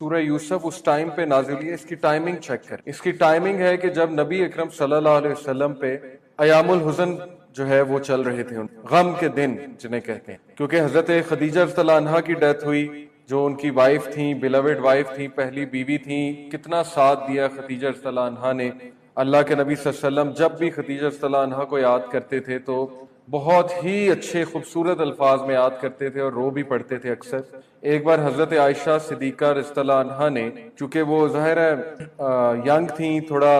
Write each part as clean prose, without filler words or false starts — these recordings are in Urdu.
سورہ یوسف اس ٹائم پہ نازل ہوئی ہے، اس کی ٹائمنگ چیک کر، اس کی ٹائمنگ ہے کہ جب نبی اکرم صلی اللہ علیہ وسلم پہ ایام الحزن جو ہے وہ چل رہے تھے، غم کے دن جنہیں کہتے ہیں، کیونکہ حضرت خدیجہ رضی اللہ عنہا کی ڈیتھ ہوئی، جو ان کی وائف تھیں، بیلوڈ وائف تھیں، پہلی بیوی تھیں، کتنا ساتھ دیا خدیجہ رضی اللہ عنہا نے۔ اللہ کے نبی صلی اللہ علیہ وسلم جب بھی خدیجہ رضی اللہ عنہا کو یاد کرتے تھے تو بہت ہی اچھے خوبصورت الفاظ میں یاد کرتے تھے اور رو بھی پڑتے تھے اکثر۔ ایک بار حضرت عائشہ صدیقہ رضی اللہ عنہا نے، چونکہ وہ ظاہر ہے ینگ تھیں، تھوڑا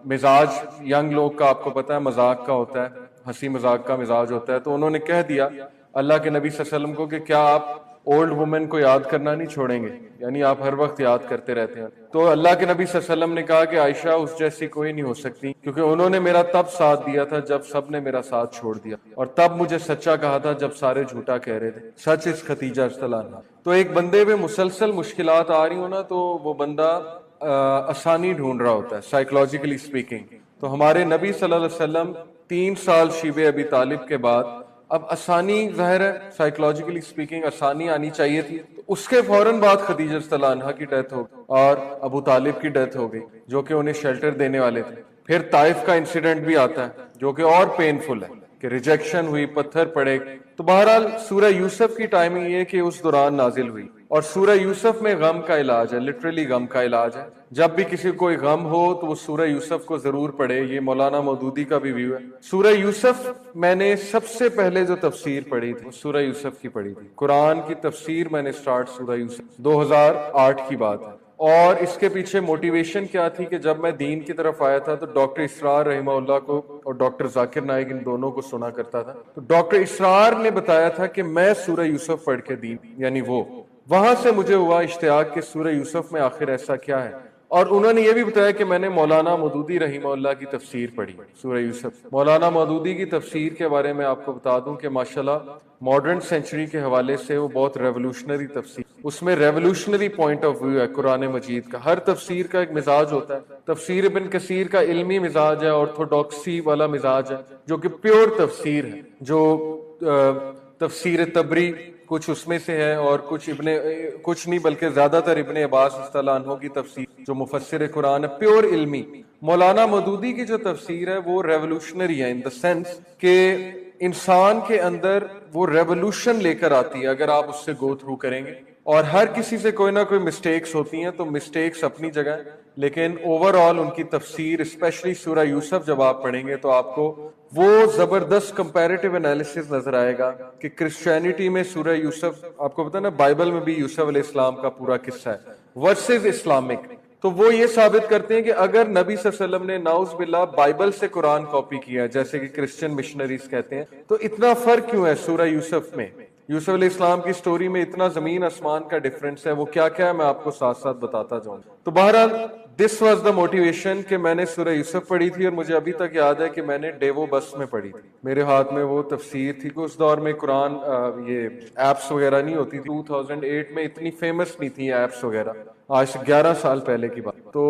مزاج ینگ لوگ کا آپ کو پتہ ہے مذاق کا ہوتا ہے، ہنسی مذاق کا مزاج ہوتا ہے، تو انہوں نے کہہ دیا اللہ کے نبی صلی اللہ علیہ وسلم کو کہ کیا آپ اولڈ وومن کو یاد کرنا نہیں چھوڑیں گے، یعنی آپ ہر وقت یاد کرتے رہتے ہیں۔ تو اللہ کے نبی صلی اللہ علیہ وسلم نے کہا کہ عائشہ اس جیسی کوئی نہیں ہو سکتی، کیونکہ انہوں نے میرا تب ساتھ دیا تھا جب سب نے میرا ساتھ چھوڑ دیا، اور تب مجھے سچا کہا تھا جب سارے جھوٹا کہہ رہے تھے، سچ اس خدیجہ رضی اللہ عنہا۔ تو ایک بندے میں مسلسل مشکلات آ رہی ہوں نا، تو وہ بندہ آسانی ڈھونڈ رہا ہوتا ہے سائیکولوجیکلی اسپیکنگ۔ تو ہمارے نبی صلی اللہ علیہ وسلم 3 سال شیب ابی طالب کے بعد اب آسانی، ظاہر ہے سائیکولوجیکلی اسپیکنگ آسانی آنی چاہیے تھی، تو اس کے فوراً بعد خدیجہ رضی اللہ عنہا کی ڈیتھ ہو گئی اور ابو طالب کی ڈیتھ ہو گئی، جو کہ انہیں شیلٹر دینے والے تھے۔ پھر طائف کا انسیڈنٹ بھی آتا ہے جو کہ اور پینفل ہے، کہ ریجیکشن ہوئی، پتھر پڑے۔ تو بہرحال سورہ یوسف کی ٹائمنگ یہ کہ اس دوران نازل ہوئی، اور سورہ یوسف میں غم کا علاج ہے، لٹرلی غم کا علاج ہے۔ جب بھی کسی کو کوئی غم ہو تو وہ سورہ یوسف کو ضرور پڑھے، یہ مولانا مودودی کا بھی ویو ہے۔ سورہ یوسف میں نے سب سے پہلے جو تفسیر پڑھی تھی سورہ یوسف کی پڑھی تھی، قرآن کی تفسیر میں نے سٹارٹ سورہ یوسف 2008 کی بات ہے۔ اور اس کے پیچھے موٹیویشن کیا تھی کہ جب میں دین کی طرف آیا تھا تو ڈاکٹر اسرار رحمہ اللہ کو اور ڈاکٹر ذاکر نائک ان دونوں کو سنا کرتا تھا، تو ڈاکٹر اسرار نے بتایا تھا کہ میں سورہ یوسف پڑھ کے دین، یعنی وہ وہاں سے مجھے ہوا اشتیاق کہ سورہ یوسف میں آخر ایسا کیا ہے۔ اور انہوں نے یہ بھی بتایا کہ میں نے مولانا مودودی رحمہ اللہ کی تفسیر پڑھی سورہ یوسف۔ مولانا مودودی کی تفسیر کے بارے میں آپ کو بتا دوں کہ ماشاءاللہ ماڈرن سینچری کے حوالے سے وہ بہت ریولوشنری تفسیر، اس میں ریولوشنری پوائنٹ آف ویو ہے قرآن مجید کا۔ ہر تفسیر کا ایک مزاج ہوتا ہے، تفسیر ابن کثیر کا علمی مزاج ہے، آرتھوڈاکسی والا مزاج ہے جو کہ پیور تفسیر ہے، جو تفسیر تبری کچھ اس میں سے ہے، اور کچھ نہیں بلکہ زیادہ تر ابن عباس رضی اللہ عنہ کی تفسیر جو مفسر قرآن ہے، پیور علمی۔ مولانا مودودی کی جو تفسیر ہے وہ ریولوشنری ہے ان دا سینس کہ انسان کے اندر وہ ریولوشن لے کر آتی ہے اگر آپ اس سے گو تھرو کریں گے، اور ہر کسی سے کوئی نہ کوئی مسٹیکس ہوتی ہیں، تو مسٹیکس اپنی جگہ، لیکن اوور آل ان کی تفسیر اسپیشلی سورہ یوسف جب آپ پڑھیں گے تو آپ کو وہ زبردست کمپیریٹیو انالیسس نظر آئے گا کہ کرسچینٹی میں سورہ یوسف، آپ کو پتا نا بائبل میں بھی یوسف علیہ السلام کا پورا قصہ ہے ورسز اسلامک، تو وہ یہ ثابت کرتے ہیں کہ اگر نبی صلی اللہ علیہ وسلم نے نعوذ باللہ بائبل سے قرآن کاپی کیا جیسے کہ کرسچن مشنریز کہتے ہیں، تو اتنا فرق کیوں ہے سورہ یوسف میں؟ یوسف علیہ السلام کی سٹوری میں اتنا زمین آسمان کا ڈیفرنس ہے، وہ کیا کیا ہے میں آپ کو ساتھ ساتھ بتاتا جاؤں۔ تو بہرحال دس واز دا موٹیویشن کہ میں نے سورہ یوسف پڑھی تھی، اور مجھے ابھی تک یاد ہے کہ میں نے ڈیوو بس میں پڑھی تھی، میرے ہاتھ میں وہ تفسیر تھی کہ اس دور میں قرآن یہ ایپس وغیرہ نہیں ہوتی تھی، 2008 میں اتنی فیمس نہیں تھی ایپس وغیرہ، آج سے 11 سال پہلے کی بات۔ تو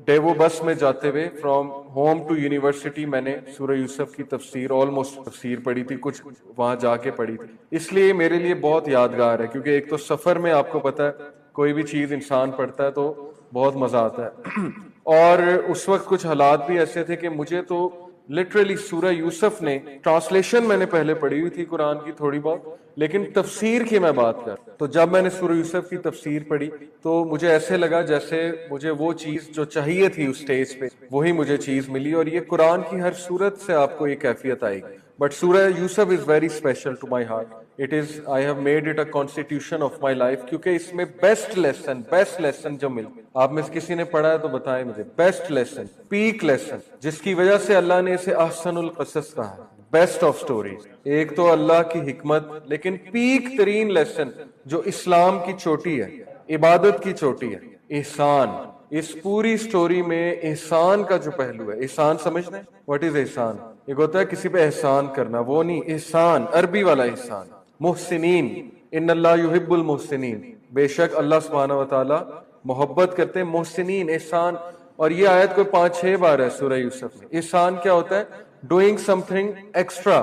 ڈیوو بس میں جاتے ہوئے فرام ہوم ٹو یونیورسٹی میں نے سورہ یوسف کی تفسیر آلموسٹ تفسیر پڑھی تھی، کچھ وہاں جا کے پڑھی تھی، اس لیے میرے لیے بہت یادگار ہے، کیونکہ ایک تو سفر میں آپ کو پتہ ہے کوئی بھی چیز انسان پڑھتا ہے تو بہت مزہ آتا ہے، اور اس وقت کچھ حالات بھی ایسے تھے کہ مجھے تو لٹرلی سورہ یوسف نے ٹرانسلیشن میں نے پہلے پڑھی ہوئی تھی قرآن کی تھوڑی بہت، لیکن تفسیر کی میں بات کر، تو جب میں نے سورہ یوسف کی تفسیر پڑھی تو مجھے ایسے لگا جیسے مجھے وہ چیز جو چاہیے تھی اس سٹیج پہ وہی مجھے چیز ملی، اور یہ قرآن کی ہر صورت سے آپ کو یہ کیفیت آئے گی، بٹ سورہ یوسف is very special to my heart. It is I have made it a constitution of my life, کیونکہ اس میں بیسٹ لیسن جو مل، آپ میں سے کسی نے پڑھا ہے تو بتائیں مجھے، بیسٹ لیسن، پیک لیسن، جس کی وجہ سے اللہ نے اسے احسن القصص کہا ہے، بیسٹ آف سٹوریز۔ ایک تو اللہ کی حکمت، لیکن پیک ترین لیسن جو اسلام کی چوٹی ہے، عبادت کی چوٹی ہے، احسان۔ اس پوری سٹوری میں احسان کا جو پہلو ہے، احسان سمجھتے ہیں واٹ از احسان؟ ایک ہوتا ہے کسی پہ احسان کرنا، وہ نہیں، احسان عربی والا احسان، محسنین، ان اللہ یحب المحسنین، بے شک اللہ سبحانہ و تعالی محبت کرتے ہیں محسنین، احسان۔ اور یہ آیت کوئی 5-6 بار ہے سورہ یوسف میں۔ احسان کیا ہوتا ہے؟ Doing some thing extra,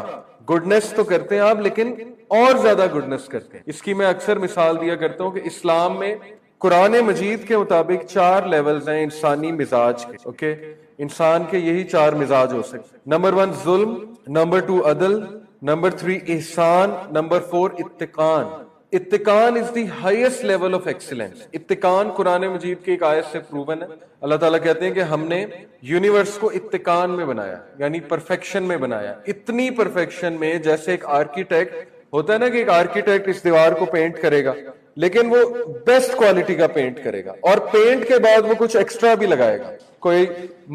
goodness تو کرتے ہیں آپ لیکن اور زیادہ گڈنس کرتے ہیں۔ اس کی میں اکثر مثال دیا کرتا ہوں کہ اسلام میں قرآن مجید کے مطابق 4 لیولز ہیں انسانی مزاج کے. اوکے, انسان کے یہی 4 مزاج ہو سکتے. نمبر 1 ظلم, نمبر 2 عدل, نمبر 3 احسان, نمبر 4 اتقان. اتقان is the highest level of excellence. اتقان قرآن مجید کی ایک آیت سے پروون ہے. اللہ تعالیٰ کہتے ہیں کہ ہم نے یونیورس کو اتقان میں بنایا, یعنی پرفیکشن میں بنایا. اتنی پرفیکشن میں جیسے ایک آرکیٹیکٹ ہوتا ہے نا کہ ایک آرکیٹیکٹ اس دیوار کو پینٹ کرے گا لیکن وہ بیسٹ کوالٹی کا پینٹ کرے گا, اور پینٹ کے بعد وہ کچھ ایکسٹرا بھی لگائے گا, کوئی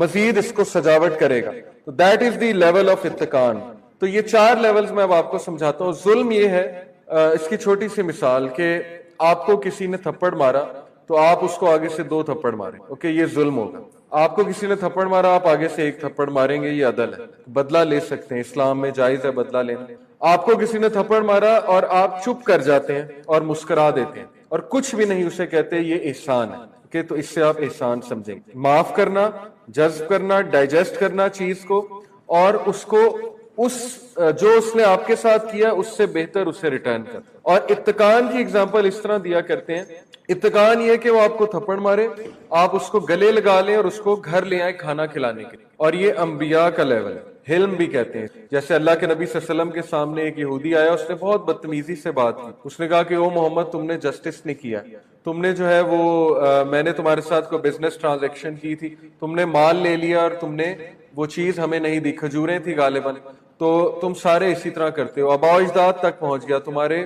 مزید اس کو سجاوٹ کرے گا. تو that is the level of اتقان. تو یہ 4 لیولز میں اب آپ کو سمجھاتا ہوں. ظلم یہ ہے, اس کی چھوٹی سی مثال کہ آپ کو کسی نے تھپڑ مارا تو آپ اس کو آگے سے 2 تھپڑ ماریں. اوکے, یہ ظلم ہوگا. آپ کو کسی نے تھپڑ مارا, آپ آگے سے 1 تھپڑ ماریں گے, یہ عدل ہے. بدلہ لے سکتے ہیں, اسلام میں جائز ہے بدلہ لینا. آپ کو کسی نے تھپڑ مارا اور آپ چپ کر جاتے ہیں اور مسکرا دیتے ہیں اور کچھ بھی نہیں اسے کہتے, یہ احسان ہے. کہ تو اس سے آپ احسان سمجھیں گے. معاف کرنا, جذب کرنا, ڈائجسٹ کرنا چیز کو, اور اس کو جو اس نے آپ کے ساتھ کیا اس سے بہتر اسے ریٹرن کر. اور اتقان کی اگزامپل اس طرح دیا کرتے ہیں. اتقان یہ کہ وہ آپ کو تھپڑ مارے, آپ اس کو گلے لگا لیں اور اس کو گھر لے آئیں کھانا کھلانے کے لیے. اور یہ انبیاء کا لیول ہے. حلم بھی کہتے ہیں. جیسے اللہ کے نبی صلی اللہ علیہ وسلم کے سامنے ایک یہودی آیا, اس نے بہت بدتمیزی سے بات کی. اس نے کہا کہ او محمد, تم نے جسٹس نہیں کیا, تم نے جو ہے وہ میں نے تمہارے ساتھ کوئی بزنس ٹرانزیکشن کی تھی, تم نے مال لے لیا اور تم نے وہ چیز ہمیں نہیں دی, کھجوریں تھی غالباً, تو تم سارے اسی طرح کرتے ہو. آباء و اجداد تک پہنچ گیا, تمہارے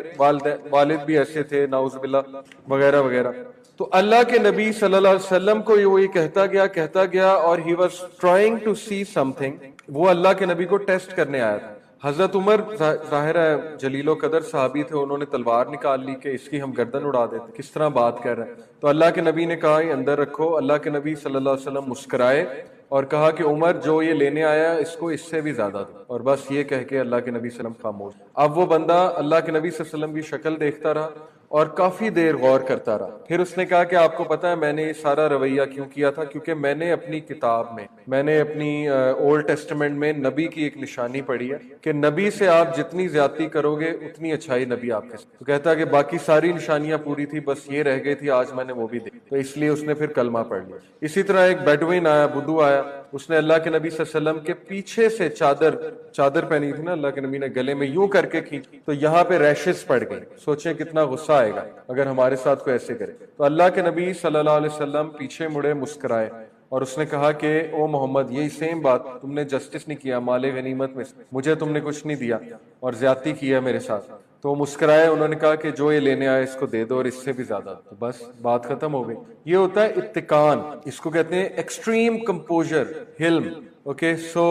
والد بھی ایسے تھے, نعوذ باللہ وغیرہ وغیرہ. تو اللہ کے نبی صلی اللہ علیہ وسلم کو وہ یہ کہتا گیا اور he was trying to see something. وہ اللہ کے نبی کو ٹیسٹ کرنے آیا تھا. حضرت عمر ظاہر ہے جلیل و قدر صحابی تھے, انہوں نے تلوار نکال لی کہ اس کی ہم گردن اڑا دیتے, کس طرح بات کر رہے ہیں. تو اللہ کے نبی نے کہا یہ اندر رکھو. اللہ کے نبی صلی اللہ علیہ وسلم مسکرائے اور کہا کہ عمر, جو یہ لینے آیا اس کو اس سے بھی زیادہ دو. اور بس یہ کہہ کے اللہ کے نبی صلی اللہ علیہ وسلم خاموش. اب وہ بندہ اللہ کے نبی صلی اللہ علیہ وسلم کی شکل دیکھتا رہا اور کافی دیر غور کرتا رہا. پھر اس نے کہا کہ آپ کو پتا ہے میں نے یہ سارا رویہ کیوں کیا تھا؟ کیونکہ میں نے اپنی کتاب میں, میں نے اپنی اولڈ ٹیسٹمنٹ میں نبی کی ایک نشانی پڑھی ہے کہ نبی سے آپ جتنی زیادتی کرو گے اتنی اچھائی نبی آپ کے ساتھ. تو کہتا ہے کہ باقی ساری نشانیاں پوری تھی, بس یہ رہ گئی تھی, آج میں نے وہ بھی دیکھی. تو اس لیے اس نے پھر کلمہ پڑھ لیا. اسی طرح ایک بیڈوین آیا, بدو آیا, اس نے اللہ کے نبی صلی اللہ علیہ وسلم کے پیچھے سے چادر پہنی تھی نا, اللہ کے نبی نے گلے میں یوں کر کے کھینچ, تو یہاں پہ ریشز پڑ گئے. سوچیں کتنا غصہ آئے گا اگر ہمارے ساتھ کوئی ایسے کرے. تو اللہ کے نبی صلی اللہ علیہ وسلم پیچھے مڑے, مسکرائے اور اس نے کہا کہ او محمد, یہی سیم بات, تم نے جسٹس نہیں کیا مال غنیمت میں, مجھے تم نے کچھ نہیں دیا اور زیادتی کیا میرے ساتھ. تو وہ مسکرائے, انہوں نے کہا کہ جو یہ لینے آئے اس کو دے دو اور اس سے بھی زیادہ. تو بس بات ختم ہو گئی. یہ ہوتا ہے اتقان, اس کو کہتے ہیں ایکسٹریم کمپوزر, حلم. اوکے, سو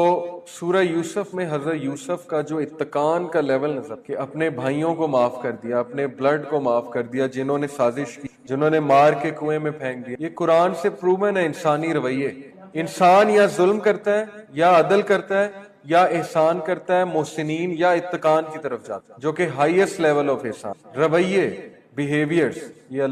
سورہ یوسف میں حضرت یوسف کا جو اتقان کا لیول نظر, کہ اپنے بھائیوں کو معاف کر دیا, اپنے بلڈ کو معاف کر دیا, جنہوں نے سازش کی, جنہوں نے مار کے کنویں میں پھینک دیا. یہ قرآن سے پروون ہے انسانی رویے. انسان یا ظلم کرتا ہے یا عدل کرتا ہے یا احسان کرتا ہے, محسنین یا اتقان کی طرف جاتا ہے, جو کہ ہائیسٹ لیول آف احسان. رویے, بیہیویئرز, یہ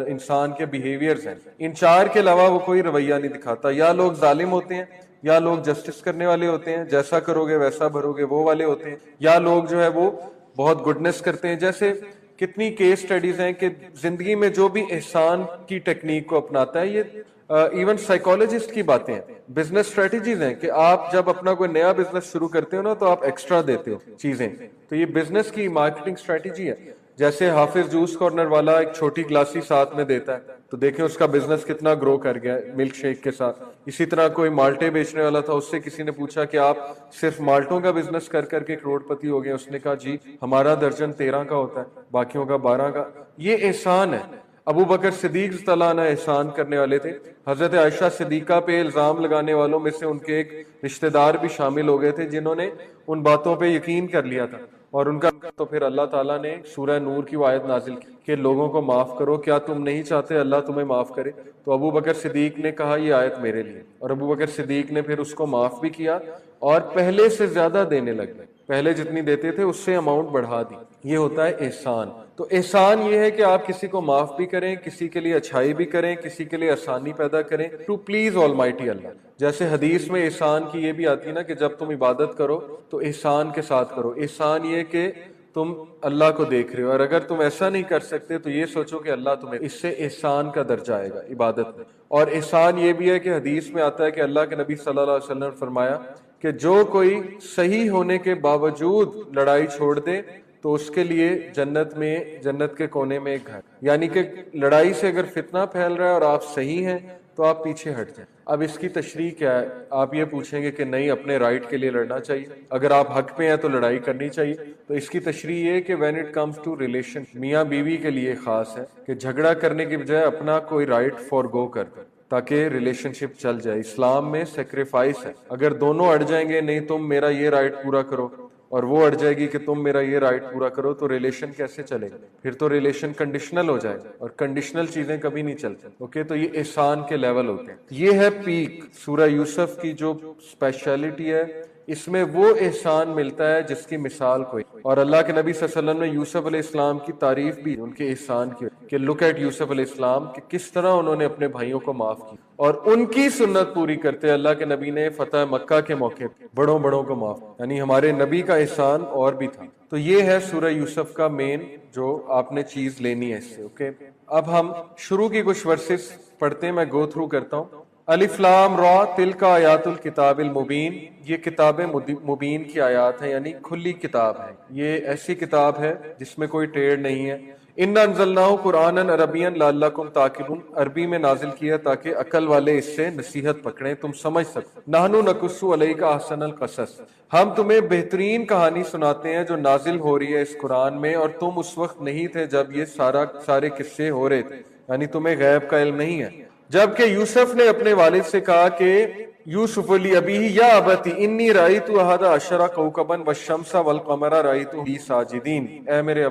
انسان کے بیہیویئرز ہیں. ان 4 کے علاوہ وہ کوئی رویہ نہیں دکھاتا. یا لوگ ظالم ہوتے ہیں, یا لوگ جسٹس کرنے والے ہوتے ہیں, جیسا کرو گے ویسا بھرو گے, وہ والے ہوتے ہیں. یا لوگ جو ہے وہ بہت گڈنس کرتے ہیں. جیسے کتنی کیس سٹڈیز ہیں کہ زندگی میں جو بھی احسان کی ٹیکنیک کو اپناتا ہے, یہ ایون سائیکالوجسٹ کی باتیں ہیں, بزنس اسٹریٹجیز ہیں کہ آپ جب اپنا کوئی نیا بزنس شروع کرتے ہو نا تو آپ ایکسٹرا دیتے ہو چیزیں. تو یہ بزنس کی مارکیٹنگ اسٹریٹجی ہے. جیسے حافظ جوس کارنر والا ایک چھوٹی گلاسی ساتھ میں دیتا ہے, تو دیکھیں اس کا بزنس کتنا گرو کر گیا ملک شیک کے ساتھ. اسی طرح کوئی مالٹے بیچنے والا تھا, اس سے کسی نے پوچھا کہ آپ صرف مالٹوں کا بزنس کر کر کے کروڑ پتی ہو گئے. اس نے کہا جی ہمارا درجن 13 کا ہوتا ہے, باقیوں کا 12 کا. یہ احسان ہے. ابو بکر صدیق رضی اللہ عنہ احسان کرنے والے تھے. حضرت عائشہ صدیقہ پہ الزام لگانے والوں میں سے ان کے ایک رشتہ دار بھی شامل ہو گئے تھے, جنہوں نے ان باتوں پہ یقین کر لیا تھا. اور ان کا تو پھر اللہ تعالیٰ نے سورہ نور کی وہ آیت نازل کی کہ لوگوں کو معاف کرو, کیا تم نہیں چاہتے اللہ تمہیں معاف کرے؟ تو ابو بکر صدیق نے کہا یہ آیت میرے لیے, اور ابو بکر صدیق نے پھر اس کو معاف بھی کیا اور پہلے سے زیادہ دینے لگ گئے. پہلے جتنی دیتے تھے اس سے اماؤنٹ بڑھا دی. یہ ہوتا ہے احسان. تو احسان یہ ہے کہ آپ کسی کو معاف بھی کریں, کسی کے لیے اچھائی بھی کریں, کسی کے لیے آسانی پیدا کریں, ٹو پلیز آلمائٹی اللہ. جیسے حدیث میں احسان کی یہ بھی آتی ہے نا کہ جب تم عبادت کرو تو احسان کے ساتھ کرو. احسان یہ کہ تم اللہ کو دیکھ رہے ہو، اور اگر تم ایسا نہیں کر سکتے تو یہ سوچو کہ اللہ تمہیں اس سے احسان کا درجہ آئے گا عبادت میں۔ اور احسان یہ بھی ہے کہ حدیث میں آتا ہے کہ اللہ کے نبی صلی اللہ علیہ وسلم نے فرمایا کہ جو کوئی صحیح ہونے کے باوجود لڑائی چھوڑ دے تو اس کے لیے جنت کے کونے میں ایک گھر، یعنی کہ لڑائی سے اگر فتنہ پھیل رہا ہے اور آپ صحیح ہیں تو آپ پیچھے ہٹ جائیں۔ اب اس کی تشریح کیا ہے؟ آپ یہ پوچھیں گے کہ نہیں، اپنے رائٹ کے لیے لڑنا چاہیے، اگر آپ حق پہ ہیں تو لڑائی کرنی چاہیے۔ تو اس کی تشریح یہ کہ when it comes to relation, میاں بیوی کے لیے خاص ہے کہ جھگڑا کرنے کی بجائے اپنا کوئی رائٹ فورگو کر دیں تاکہ ریلیشن شپ چل جائے۔ اسلام میں سیکریفائس ہے، اگر دونوں اڑ جائیں گے، نہیں تم میرا یہ رائٹ پورا کرو اور وہ اڑ جائے گی کہ تم میرا یہ رائٹ پورا کرو، تو ریلیشن کیسے چلے گا؟ پھر تو ریلیشن کنڈیشنل ہو جائے گا، اور کنڈیشنل چیزیں کبھی نہیں چلتی۔ اوکے، تو یہ احسان کے لیول ہوتے ہیں۔ یہ ہے پیک۔ سورہ یوسف کی جو اسپیشلٹی ہے، اس میں وہ احسان ملتا ہے جس کی مثال کوئی، اور اللہ کے نبی صلی اللہ علیہ وسلم نے یوسف علیہ السلام کی تعریف بھی ان کے احسان کی کہ لک ایٹ یوسف علیہ السلام، کہ کس طرح انہوں نے اپنے بھائیوں کو معاف کی، اور ان کی سنت پوری کرتے اللہ کے نبی نے فتح مکہ کے موقع بڑوں کو معاف، یعنی ہمارے نبی کا احسان اور بھی تھا۔ تو یہ ہے سورہ یوسف کا مین جو آپ نے چیز لینی ہے اس سے۔ اوکے، اب ہم شروع کی کچھ ورسز پڑھتے ہیں، میں گو تھرو کرتا ہوں۔ الف لام را تلک آیات الکتاب المبین، یہ کتاب مبین کی آیات ہیں، یعنی کھلی کتاب ہے، یہ ایسی کتاب ہے جس میں کوئی ٹیڑھ نہیں ہے۔ انا انزلناہ قرآنا عربیا لعلکم تعقلون، عربی میں نازل کیا تاکہ عقل والے اس سے نصیحت پکڑیں، تم سمجھ سکو۔ نحن نقص علیک احسن القصص، ہم تمہیں بہترین کہانی سناتے ہیں جو نازل ہو رہی ہے اس قرآن میں، اور تم اس وقت نہیں تھے جب یہ سارے قصے ہو رہے تھے، یعنی تمہیں غیب کا علم نہیں ہے۔ جبکہ یوسف نے اپنے والد سے کہا کہ یوسف لی ابیہ یا ابتی انی رأیت احد عشر کوکبا والشمس والقمر رأیتهم لی ساجدین، اے میرے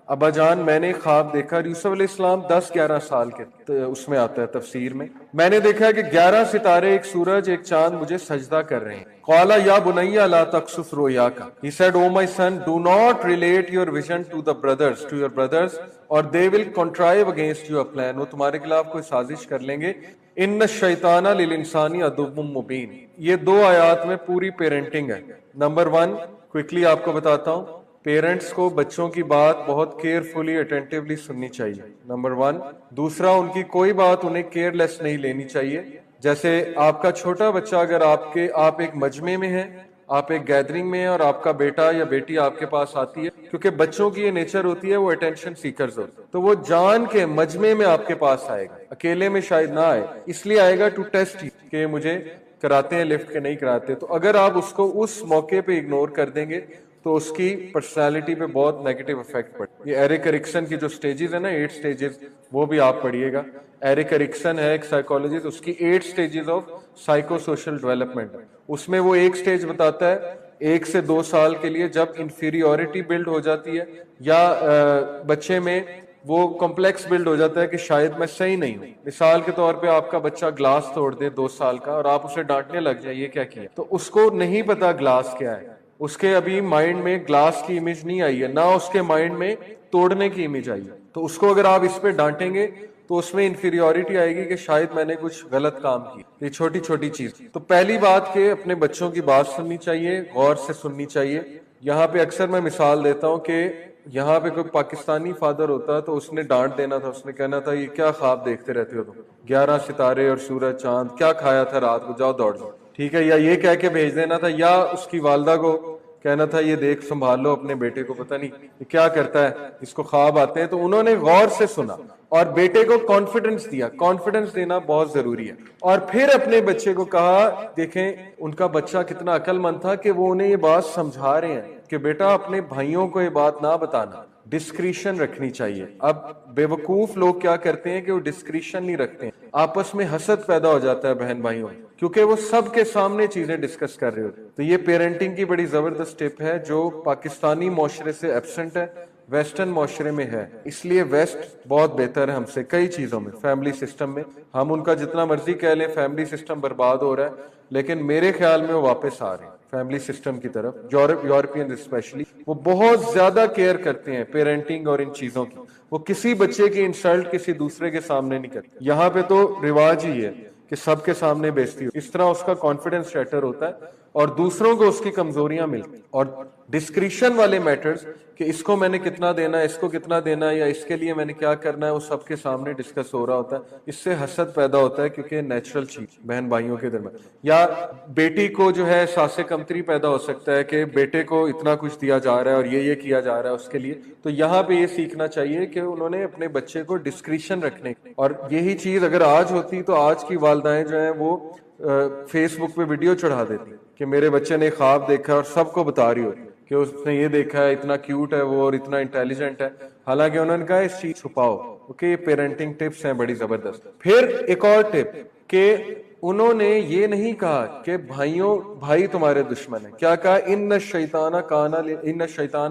ابا جان، میں نے خواب دیکھا۔ یوسف علیہ السلام 10-11 سال کے، اس میں آتا ہے تفسیر میں نے دیکھا کہ 11 ستارے، ایک سورج، ایک چاند مجھے سجدہ کر رہے ہیں۔ قال یا بنی لا تقصص رؤیاک، he said, oh my son, do not relate your vision to your brothers or they will contrive against your plan، وہ تمہارے خلاف کوئی سازش کر لیں گے۔ ان الشیطان للانسان عدو مبین، یہ 2 آیات میں پوری پیرنٹنگ ہے۔ نمبر 1 کوئکلی آپ کو بتاتا ہوں، پیرنٹس کو بچوں کی بات بہت کیئرفلی اٹینٹیولی سننی چاہیے، نمبر 1۔ دوسرا، ان کی کوئی بات انہیں کیئر لیس نہیں لینی چاہیے۔ جیسے آپ کا چھوٹا بچہ، اگر آپ ایک مجمع میں ہیں، آپ ایک گیدرنگ میں ہیں، اور آپ کا بیٹا یا بیٹی آپ کے پاس آتی ہے، کیونکہ بچوں کی یہ نیچر ہوتی ہے، وہ اٹینشن سیکرز ہوتے ہیں، تو وہ جان کے مجمع میں آپ کے پاس آئے گا، اکیلے میں شاید نہ آئے، اس لیے آئے گا ٹو ٹیسٹ کہ مجھے کراتے ہیں لفٹ کے نہیں کراتے۔ تو اگر آپ اس کو اس موقع پہ اگنور کر دیں گے تو اس کی پرسنالٹی پہ بہت نیگیٹو افیکٹ پڑے۔ یہ ایرک ایرکسن کی جو سٹیجز ہیں نا، 8 سٹیجز، وہ بھی آپ پڑھیے گا۔ ایرک ایرکسن ہے ایک سائیکالوجسٹ، اس کی 8 stages of psychosocial development, اس میں وہ ایک سٹیج بتاتا ہے 1 سے 2 سال کے لیے جب انفیریورٹی بلڈ ہو جاتی ہے، یا بچے میں وہ کمپلیکس بلڈ ہو جاتا ہے کہ شاید میں صحیح نہیں ہوں۔ مثال کے طور پہ آپ کا بچہ گلاس توڑ دے 2 سال کا، اور آپ اسے ڈانٹنے لگ جائیں یہ کیا کیا، تو اس کو نہیں پتا گلاس کیا ہے، اس کے ابھی مائنڈ میں گلاس کی امیج نہیں آئی ہے، نہ اس کے مائنڈ میں توڑنے کی امیج آئی ہے، تو اس کو اگر آپ اس پہ ڈانٹیں گے تو اس میں انفیریورٹی آئے گی کہ شاید میں نے کچھ غلط کام کی۔ یہ چھوٹی چھوٹی چیز۔ تو پہلی بات کہ اپنے بچوں کی بات سننی چاہیے، غور سے سننی چاہیے۔ یہاں پہ اکثر میں مثال دیتا ہوں کہ یہاں پہ کوئی پاکستانی فادر ہوتا تو اس نے ڈانٹ دینا تھا، اس نے کہنا تھا یہ کیا خواب دیکھتے رہتے ہو تم، 11 ستارے اور سورج چاند، کیا کھایا تھا رات کو، جاؤ دوڑ جاؤ، ٹھیک ہے، یا یہ کہہ کے بھیج دینا تھا، یا اس کی والدہ کو کہنا تھا یہ دیکھ سنبھال لو اپنے بیٹے کو، پتہ نہیں یہ کیا کرتا ہے، اس کو خواب آتے ہیں۔ تو انہوں نے غور سے سنا اور بیٹے کو کانفیڈنس دیا، کانفیڈنس دینا بہت ضروری ہے، اور پھر اپنے بچے کو کہا، دیکھیں ان کا بچہ کتنا عقل مند تھا کہ وہ انہیں یہ بات سمجھا رہے ہیں کہ بیٹا اپنے بھائیوں کو یہ بات نہ بتانا، ڈسکریشن رکھنی چاہیے۔ اب بے وقوف لوگ کیا کرتے ہیں کہ وہ ڈسکریشن نہیں رکھتے ہیں، آپس میں حسد پیدا ہو جاتا ہے بہن بھائیوں میں، کیونکہ وہ سب کے سامنے چیزیں ڈسکس کر رہے ہوتے ہیں۔ تو یہ پیرنٹنگ کی بڑی زبردست ٹپ ہے جو پاکستانی معاشرے سے ایبسنٹ ہے، ویسٹرن معاشرے میں ہے۔ اس لیے ویسٹ بہت بہتر ہے ہم سے کئی چیزوں میں، فیملی سسٹم میں ہم ان کا جتنا مرضی کہہ لیں فیملی سسٹم برباد ہو رہا ہے، لیکن میرے خیال میں وہ واپس آ رہے ہیں فیملی سسٹم کی طرف۔ یورپین اسپیشلی وہ بہت زیادہ کیئر کرتے ہیں پیرنٹنگ اور ان چیزوں کی، وہ کسی بچے کی انسلٹ کسی دوسرے کے سامنے نہیں کرتے۔ یہاں پہ تو رواج ہی ہے کہ سب کے سامنے بیزتی ہو، اس طرح اس کا کانفیڈنس شیٹر ہوتا ہے۔ اور دوسروں کو اس کی کمزوریاں ملتی. اور ڈسکریشن والے میٹرز کہ اس کو میں نے کتنا دینا ہے، اس کو کتنا دینا ہے، یا اس کے لیے میں نے کیا کرنا ہے، وہ سب کے سامنے ڈسکس ہو رہا ہوتا ہے. اس سے حسد پیدا ہوتا ہے، کیونکہ نیچرل چیز بہن بھائیوں کے درمیان. یا بیٹی کو جو ہے احساس کمتری پیدا ہو سکتا ہے کہ بیٹے کو اتنا کچھ دیا جا رہا ہے اور یہ کیا جا رہا ہے اس کے لیے. تو یہاں پہ یہ سیکھنا چاہیے کہ انہوں نے اپنے بچے کو ڈسکریشن رکھنے. اور یہی چیز اگر آج ہوتی تو آج کی والدائیں جو ہیں وہ فیس بک پہ ویڈیو چڑھا دیتی کہ میرے بچے نے خواب دیکھا اور سب کو بتا رہی ہوتی کہ اس نے یہ دیکھا ہے، اتنا کیوٹ ہے وہ اور اتنا انٹیلیجنٹ ہے. حالانکہ انہوں نے کہا اس چیز چھپاؤ. اوکے، یہ پیرنٹنگ ٹپس ہیں بڑی زبردست. پھر ایک اور ٹپ کہ انہوں نے یہ نہیں کہا کہ بھائی تمہارے دشمن ہیں. کیا کہا؟ ان الشیطان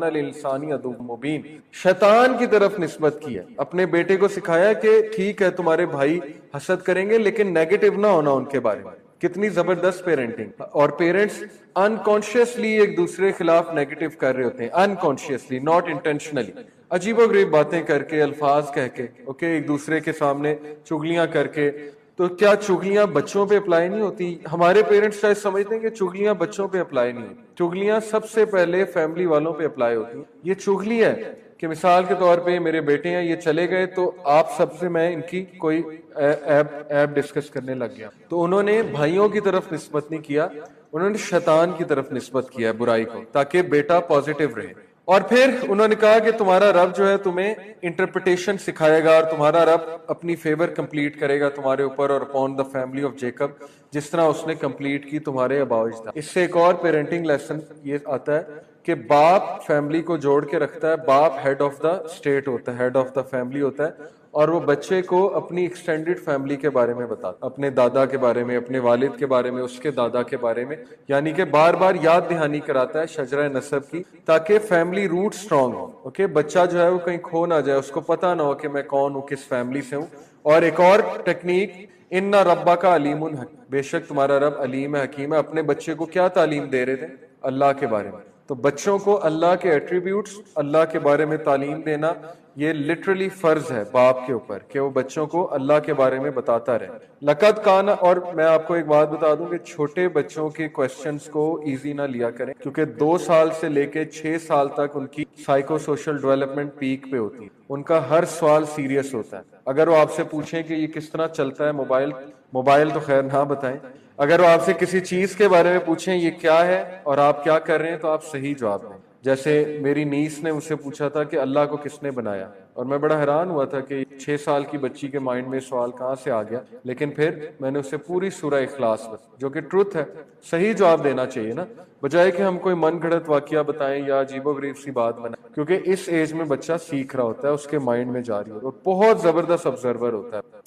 للانسان عدو مبین. شیطان کی طرف نسبت کی ہے. اپنے بیٹے کو سکھایا کہ ٹھیک ہے تمہارے بھائی حسد کریں گے لیکن نیگیٹو نہ ہونا ان کے بارے میں. کتنی زبردست پیرنٹنگ. اور پیرنٹس انکانشیسلی ایک دوسرے کے خلاف نیگیٹو کر رہے ہوتے ہیں، انکانشیسلی، ناٹ انٹینشنلی. عجیب و غریب باتیں کر کے، الفاظ کہہ کے، اوکے، ایک دوسرے کے سامنے چگلیاں کر کے. تو کیا چگلیاں بچوں پہ اپلائی نہیں ہوتی؟ ہمارے پیرنٹس شاید سمجھتے ہیں کہ چگلیاں بچوں پہ اپلائی نہیں ہوتی. چگلیاں سب سے پہلے فیملی والوں پہ اپلائی ہوتی ہیں. یہ چگلی ہے کہ مثال کے طور پہ میرے بیٹے ہیں، یہ چلے گئے تو آپ سب سے میں ان کی کوئی ایپ ڈسکس کرنے لگ گیا. تو انہوں نے بھائیوں کی طرف نسبت نہیں کیا، انہوں نے شیطان کی طرف نسبت کیا ہے، برائی کو، تاکہ بیٹا پازیٹیو رہے. اور پھر انہوں نے کہا کہ تمہارا رب جو ہے تمہیں انٹرپریٹیشن سکھائے گا اور تمہارا رب اپنی فیور کمپلیٹ کرے گا تمہارے اوپر اور upon the family of Jacob, جس طرح اس نے کمپلیٹ کی تمہارے آباء و اجداد. اس سے ایک اور پیرنٹنگ لیسن یہ آتا ہے کہ باپ فیملی کو جوڑ کے رکھتا ہے. باپ ہیڈ آف دا اسٹیٹ ہوتا ہے، ہیڈ آف دا فیملی ہوتا ہے، اور وہ بچے کو اپنی ایکسٹینڈڈ فیملی کے بارے میں بتاتا، اپنے دادا کے بارے میں، اپنے والد کے بارے میں، اس کے دادا کے بارے میں. یعنی کہ بار بار یاد دہانی کراتا ہے شجرہ نسب کی، تاکہ فیملی روٹ سٹرونگ ہو. اوکے، بچہ جو ہے وہ کہیں کھو نہ جائے، اس کو پتہ نہ ہو کہ میں کون ہوں، کس فیملی سے ہوں. اور ایک اور ٹیکنیک، ان ربک علیم حکیم، بے شک تمہارا رب علیم حکیم ہے. اپنے بچے کو کیا تعلیم دے رہے تھے؟ اللہ کے بارے میں. تو بچوں کو اللہ کے ایٹریبیوٹس، اللہ کے بارے میں تعلیم دینا، یہ لٹرلی فرض ہے باپ کے اوپر کہ وہ بچوں کو اللہ کے بارے میں بتاتا رہے. لقد کان، اور میں آپ کو ایک بات بتا دوں کہ چھوٹے بچوں کے کویسچنز کو ایزی نہ لیا کریں، کیونکہ 2 سال سے لے کے 6 سال تک ان کی سائیکو سوشل ڈیولپمنٹ پیک پہ ہوتی ہے. ان کا ہر سوال سیریس ہوتا ہے. اگر وہ آپ سے پوچھیں کہ یہ کس طرح چلتا ہے موبائل تو خیر نہ بتائیں. اگر وہ آپ سے کسی چیز کے بارے میں پوچھیں یہ کیا ہے اور آپ کیا کر رہے ہیں، تو آپ صحیح جواب دیں. جیسے میری نیس نے مجھ سے پوچھا تھا کہ اللہ کو کس نے بنایا، اور میں بڑا حیران ہوا تھا کہ 6 سال کی بچی کے مائنڈ میں سوال کہاں سے آ گیا. لیکن پھر میں نے اسے پوری سورہ اخلاص جو کہ ٹروتھ ہے، صحیح جواب دینا چاہیے نا، بجائے کہ ہم کوئی من گھڑت واقعہ بتائیں یا عجیب و غریب سی بات بنائیں. کیونکہ اس ایج میں بچہ سیکھ رہا ہوتا ہے، اس کے مائنڈ میں جاری ہوتا ہے، اور بہت زبردست آبزرور ہوتا ہے،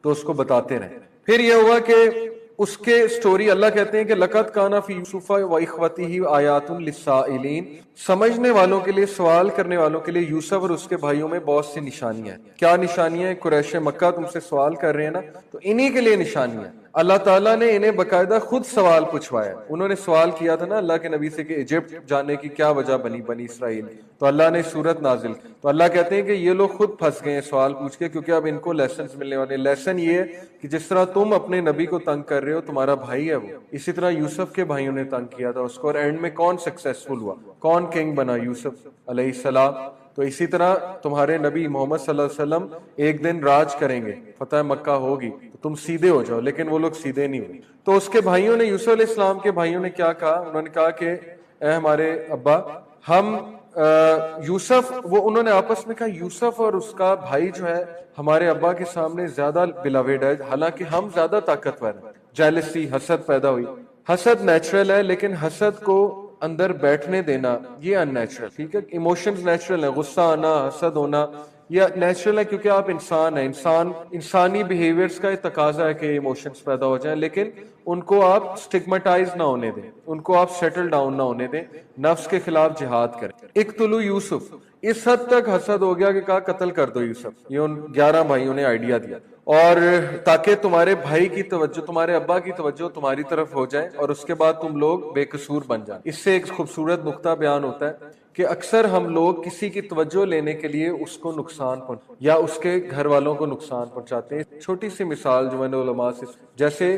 تو اس کو بتاتے رہیں. پھر یہ ہوا کہ اس کے سٹوری اللہ کہتے ہیں کہ لقد کان فی یوسف و اخوتہ آیات للسائلین، سمجھنے والوں کے لیے، سوال کرنے والوں کے لیے یوسف اور اس کے بھائیوں میں بہت سی نشانیاں ہیں. کیا نشانیاں ہیں؟ قریش مکہ تم سے سوال کر رہے ہیں نا، تو انہی کے لیے نشانیاں. اللہ تعالیٰ نے انہیں باقاعدہ خود سوال پوچھوایا. انہوں نے سوال کیا تھا نا اللہ کے نبی سے کہ ایجپٹ جانے کی کیا وجہ بنی اسرائیل، تو اللہ نے سورت نازل کی. تو اللہ کہتے ہیں کہ یہ لوگ خود پھنس گئے ہیں سوال پوچھ کے، کیونکہ اب ان کو لیسنز ملنے والے. لیسن یہ ہے کہ جس طرح تم اپنے نبی کو تنگ کر رہے ہو، تمہارا بھائی ہے وہ، اسی طرح یوسف کے بھائیوں نے تنگ کیا تھا اس کو، اور اینڈ میں کون سکسیسفل ہوا، کون کنگ بنا؟ یوسف علیہ السلام. تو اسی طرح تمہارے نبی محمد صلی اللہ علیہ وسلم ایک دن راج کریں گے، فتح مکہ ہوگی، تو تم سیدھے ہو جاؤ. لیکن وہ لوگ سیدھے نہیں ہوئے. تو اس کے بھائیوں نے، یوسف علیہ السلام کے بھائیوں نے کیا کہا؟ انہوں نے کہا کہ اے ہمارے ابا، ہم یوسف، انہوں نے آپس میں کہا یوسف اور اس کا بھائی جو ہے ہمارے ابا کے سامنے زیادہ بلاویڈ ہے، حالانکہ ہم زیادہ طاقتور ہیں. جیلسی، حسد پیدا ہوئی. حسد نیچرل ہے، لیکن حسد کو اندر بیٹھنے دینا یہ ان نیچرل. ٹھیک ہے، ایموشنز نیچرل ہیں، غصہ آنا، حسد ہونا یہ نیچرل ہے، کیونکہ آپ انسان ہیں. انسانی بیہیویئرز کا تقاضا ہے کہ ایموشنز پیدا ہو جائیں، لیکن ان کو آپ سٹگمیٹائز نہ ہونے دیں، ان کو آپ سیٹل ڈاؤن نہ ہونے دیں، نفس کے خلاف جہاد کریں. اقتلوا یوسف، اس حد تک حسد ہو گیا کہ کہا قتل کر دو یوسف. یہ ان 11 بھائیوں نے آئیڈیا دیا، اور تاکہ تمہارے بھائی کی توجہ، تمہارے ابا کی توجہ تمہاری طرف ہو جائے، اور اس کے بعد تم لوگ بے قصور بن جائیں. اس سے ایک خوبصورت نقطہ بیان ہوتا ہے کہ اکثر ہم لوگ کسی کی توجہ لینے کے لیے اس کو نقصان یا اس کے گھر والوں کو نقصان پہنچاتے ہیں. چھوٹی سی مثال جو میں نے علماء سے، جیسے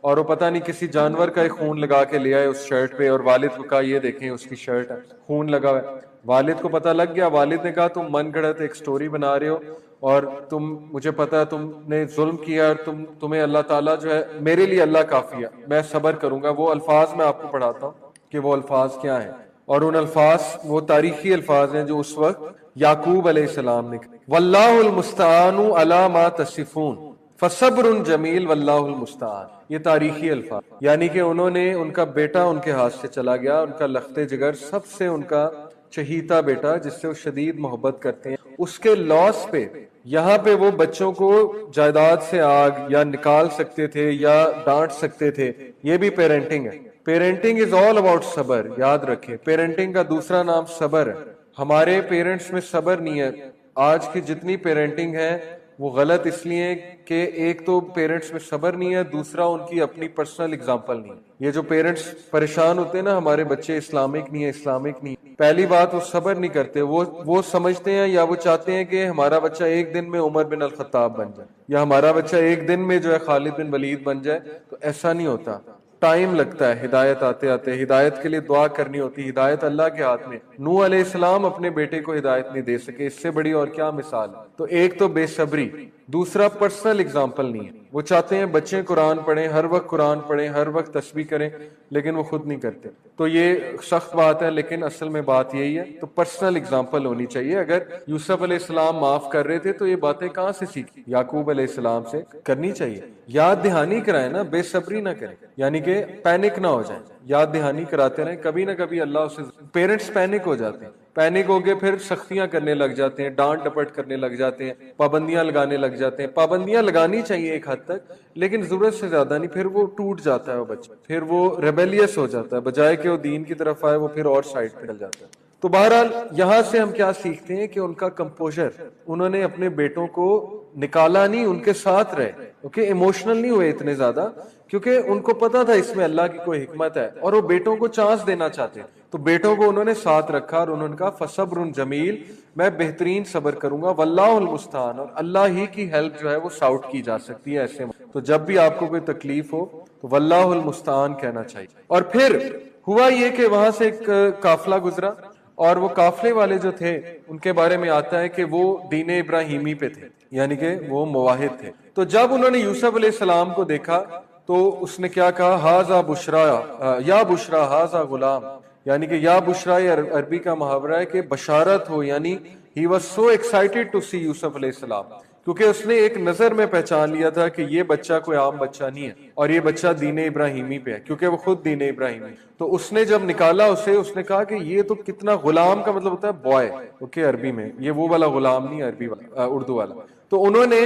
اور وہ پتہ نہیں کسی جانور کا ایک خون لگا کے لے آئے اس شرٹ پہ، اور والد کو کہا یہ دیکھیں اس کی شرٹ ہے، خون لگا ہوا ہے۔ والد کو پتہ لگ گیا، والد نے کہا تم من گھڑت ایک سٹوری بنا رہے ہو، اور مجھے پتا ہے تم نے ظلم کیا، اور تمہیں اللہ تعالیٰ جو ہے، میرے لیے اللہ کافی ہے، میں صبر کروں گا۔ وہ الفاظ میں آپ کو پڑھاتا ہوں کہ وہ الفاظ کیا ہیں، اور ان الفاظ وہ تاریخی الفاظ ہیں جو اس وقت یعقوب علیہ السلام نے کہا، واللہ المستعان علی ما تصفون فصبر جمیل واللہ المستعان۔ یہ تاریخی الفاظ، یعنی کہ انہوں نے، ان کا بیٹا ان کے ہاتھ سے چلا گیا، ان کا لخت جگر، سب سے ان کا چہیتا بیٹا جس سے وہ شدید محبت کرتے ہیں، اس کے لاس پہ یہاں پہ وہ بچوں کو جائیداد سے آگ یا نکال سکتے تھے یا ڈانٹ سکتے تھے۔ یہ بھی پیرنٹنگ ہے۔ پیرنٹنگ از آل اباؤٹ صبر، یاد رکھیں، پیرنٹنگ کا دوسرا نام صبر ہے۔ ہمارے پیرنٹس میں صبر نہیں ہے۔ آج کی جتنی پیرنٹنگ ہے وہ غلط اس لیے کہ ایک تو پیرنٹس میں صبر نہیں ہے، دوسرا ان کی اپنی پرسنل اگزامپل نہیں ہے۔ یہ جو پیرنٹس پریشان ہوتے ہیں نا ہمارے بچے اسلامک نہیں ہے، اسلامک نہیں، پہلی بات وہ صبر نہیں کرتے، وہ سمجھتے ہیں یا وہ چاہتے ہیں کہ ہمارا بچہ ایک دن میں عمر بن الخطاب بن جائے، یا ہمارا بچہ ایک دن میں جو ہے خالد بن ولید بن جائے۔ تو ایسا نہیں ہوتا، ٹائم لگتا ہے ہدایت آتے آتے۔ ہدایت کے لیے دعا کرنی ہوتی، ہدایت اللہ کے ہاتھ میں۔ نوح علیہ السلام اپنے بیٹے کو ہدایت نہیں دے سکے، اس سے بڑی اور کیا مثال ہے؟ تو ایک تو بے صبری، دوسرا پرسنل اگزامپل نہیں ہے۔ وہ چاہتے ہیں بچے قرآن پڑھیں، ہر وقت قرآن پڑھیں، ہر وقت تسبیح کریں، لیکن وہ خود نہیں کرتے۔ تو یہ سخت بات ہے، لیکن اصل میں بات یہی ہے۔ تو پرسنل اگزامپل ہونی چاہیے۔ اگر یوسف علیہ السلام معاف کر رہے تھے تو یہ باتیں کہاں سے سیکھی؟ یعقوب علیہ السلام سے کرنی چاہیے۔ یاد دہانی کرائیں نا، بے صبری نہ کریں، یعنی کہ پینک نہ ہو جائیں، یاد دہانی کراتے رہیں، کبھی نہ کبھی اللہ اسے۔ پیرنٹس پینک ہو جاتے ہیں، پینک ہو کے پھر سختیاں کرنے لگ جاتے ہیں، ڈانٹ ڈپٹ کرنے لگ جاتے ہیں، پابندیاں لگانے لگ جاتے ہیں۔ پابندیاں لگانی چاہیے ایک حد تک، لیکن ضرورت سے زیادہ نہیں، پھر وہ ٹوٹ جاتا ہے وہ بچہ، پھر وہ ریبیلیس ہو جاتا ہے، بجائے کہ وہ دین کی طرف آئے وہ پھر اور سائڈ پہ چل جاتا ہے۔ تو بہرحال یہاں سے ہم کیا سیکھتے ہیں کہ ان کا کمپوزر، انہوں نے اپنے بیٹوں کو نکالا نہیں، ان کے ساتھ رہے، کیونکہ ایموشنل نہیں ہوئے اتنے زیادہ، کیونکہ ان کو پتا تھا اس میں اللہ کی کوئی حکمت ہے، اور وہ بیٹوں کو چانس دینا چاہتے ہیں۔ تو بیٹوں کو انہوں نے ساتھ رکھا، اور انہوں نے کہا فصبر جمیل، میں بہترین صبر کروں گا، واللہ المستعان، اور اللہ ہی کی ہیلپ جو ہے وہ ساؤٹ کی جا سکتی ہے ایسے میں۔ تو جب بھی آپ کو کوئی تکلیف ہو تو واللہ المستعان کہنا چاہیے۔ اور پھر ہوا یہ کہ وہاں سے ایک قافلہ گزرا، اور وہ قافلے والے جو تھے ان کے بارے میں آتا ہے کہ وہ دین ابراہیمی پہ تھے، یعنی کہ وہ موحد تھے۔ تو جب انہوں نے یوسف علیہ السلام کو دیکھا تو اس نے کیا کہا، ہاذا بشرا یا بشرا ہاذا غلام، یعنی کہ یا بشرا، یہ عربی کا محاورہ ہے کہ بشارت ہو، یعنی he was so excited to see یوسف علیہ السلام، کیونکہ اس نے ایک نظر میں پہچان لیا تھا کہ یہ بچہ کوئی عام بچہ نہیں ہے، اور یہ بچہ دین ابراہیمی پہ ہے، کیونکہ وہ خود دین ابراہیمی۔ تو اس نے جب نکالا اسے، اس نے کہا کہ یہ تو کتنا، غلام کا مطلب ہوتا ہے بوائے، اوکے، عربی میں، یہ وہ والا غلام نہیں، عربی والا، اردو والا۔ تو انہوں نے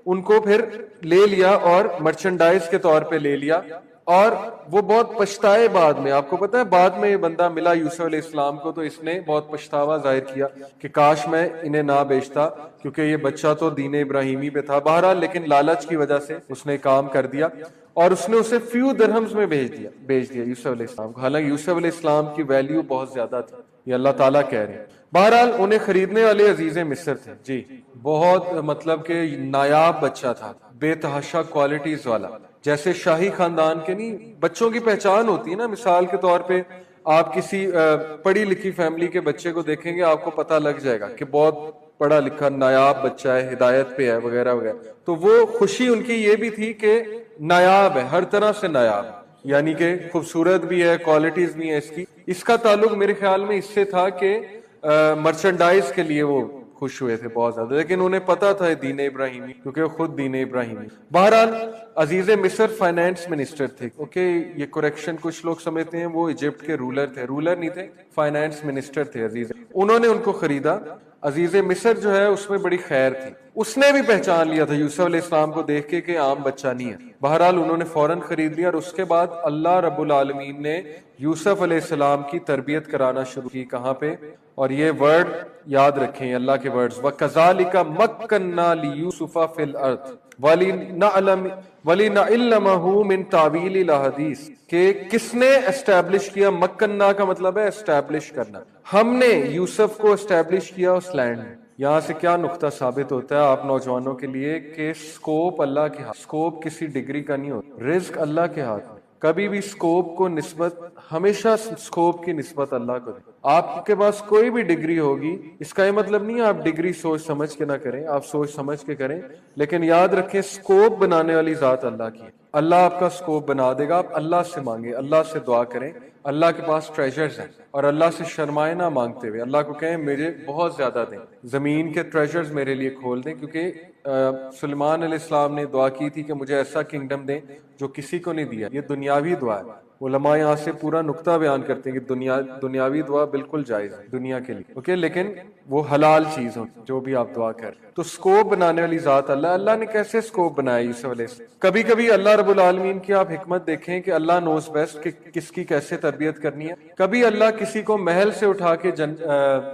ان کو پھر لے لیا اور مرچنڈائز کے طور پہ لے لیا، اور وہ بہت پچھتائے بعد میں۔ آپ کو پتا ہے بعد میں یہ بندہ ملا یوسف علیہ السلام کو تو اس نے بہت پچھتاوا ظاہر کیا کہ کاش میں انہیں نہ بیچتا، کیونکہ یہ بچہ تو دین ابراہیمی پہ تھا۔ بہرحال لیکن لالچ کی وجہ سے اس نے کام کر دیا، اور اس نے اسے فیو درہمز میں بیچ دیا یوسف علیہ السلام کو، حالانکہ یوسف علیہ السلام کی ویلیو بہت زیادہ تھی، یہ اللہ تعالیٰ کہہ رہے ہیں۔ بہرحال انہیں خریدنے والے عزیز مصر تھے، جی، بہت مطلب کہ نایاب بچہ تھا، بے تحاشا کوالٹیز والا، جیسے شاہی خاندان کے نہیں بچوں کی پہچان ہوتی ہے نا۔ مثال کے طور پہ آپ کسی پڑھی لکھی فیملی کے بچے کو دیکھیں گے، آپ کو پتہ لگ جائے گا کہ بہت پڑھا لکھا نایاب بچہ ہے، ہدایت پہ ہے، وغیرہ وغیرہ۔ تو وہ خوشی ان کی یہ بھی تھی کہ نایاب ہے، ہر طرح سے نایاب، یعنی کہ خوبصورت بھی ہے، کوالٹیز بھی ہیں اس کی۔ اس کا تعلق میرے خیال میں اس سے تھا کہ مرچنڈائز کے لیے وہ خوش ہوئے تھے بہت زیادہ، لیکن انہیں پتا تھا دین ابراہیمی، کیونکہ وہ خود دین ابراہیمی۔ بہرحال عزیز مصر فائنانس منسٹر تھے، اوکے، یہ کریکشن کچھ لوگ سمجھتے ہیں وہ ایجپٹ کے رولر تھے، رولر نہیں تھے، فائنانس منسٹر تھے عزیز۔ انہوں نے ان کو خریدا۔ عزیز مصر جو ہے اس میں بڑی خیر تھی، اس نے بھی پہچان لیا تھا یوسف علیہ السلام کو دیکھ کے کہ عام بچہ نہیں ہے۔ بہرحال انہوں نے فوراً خرید لیا، اور اس کے بعد اللہ رب العالمین نے یوسف علیہ السلام کی تربیت کرانا شروع کی۔ کہاں پہ؟ اور یہ ورڈ یاد رکھیں، اللہ کے ورڈز، وَكَذَلِكَ مَكَّنَّا لِيُوسُفَ فِي الْأَرْضِ وَلِنَعْلَمَهُ مِن تَعْوِيلِ الْأَحَادِيثِ، کہ کس نے اسٹیبلش کیا؟ مکنہ کا مطلب ہے اسٹیبلش کرنا، ہم نے یوسف کو اسٹیبلش کیا اس لینڈ میں، یہاں سے کیا نقطہ ثابت ہوتا ہے آپ نوجوانوں کے لیے کہ سکوپ اللہ کے ہاتھ، سکوپ کسی ڈگری کا نہیں ہوتا، رزق اللہ کے ہاتھ۔ کبھی بھی سکوپ کو نسبت، ہمیشہ سکوپ کی نسبت اللہ کو دیں۔ آپ کے پاس کوئی بھی ڈگری ہوگی، اس کا یہ مطلب نہیں ہے آپ ڈگری سوچ سمجھ کے نہ کریں، آپ سوچ سمجھ کے کریں، لیکن یاد رکھیں سکوپ بنانے والی ذات اللہ کی ہے۔ اللہ آپ کا سکوپ بنا دے گا، آپ اللہ سے مانگیں، اللہ سے دعا کریں، اللہ کے پاس ٹریجرز ہیں، اور اللہ سے شرمائے نہ مانگتے ہوئے اللہ کو کہیں مجھے بہت زیادہ دیں، زمین کے ٹریجرز میرے لیے کھول دیں، کیونکہ سلیمان علیہ السلام نے دعا کی تھی کہ مجھے ایسا کنگڈم دیں جو کسی کو نہیں دیا۔ یہ دنیاوی دعا ہے، علماء یہاں سے پورا نقطہ بیان کرتے ہیں کہ دنیاوی دعا بالکل جائز ہے دنیا کے لیے، اوکے، لیکن وہ حلال چیز ہو جو بھی آپ دعا کر۔ تو سکوپ بنانے والی ذات اللہ نے کیسے سکوپ بنایا یوسف علیہ السلام؟ کبھی کبھی اللہ رب العالمین کی آپ حکمت دیکھیں کہ اللہ نوز بیسٹ کہ کس کی کیسے تربیت کرنی ہے۔ کبھی اللہ کسی کو محل سے اٹھا کے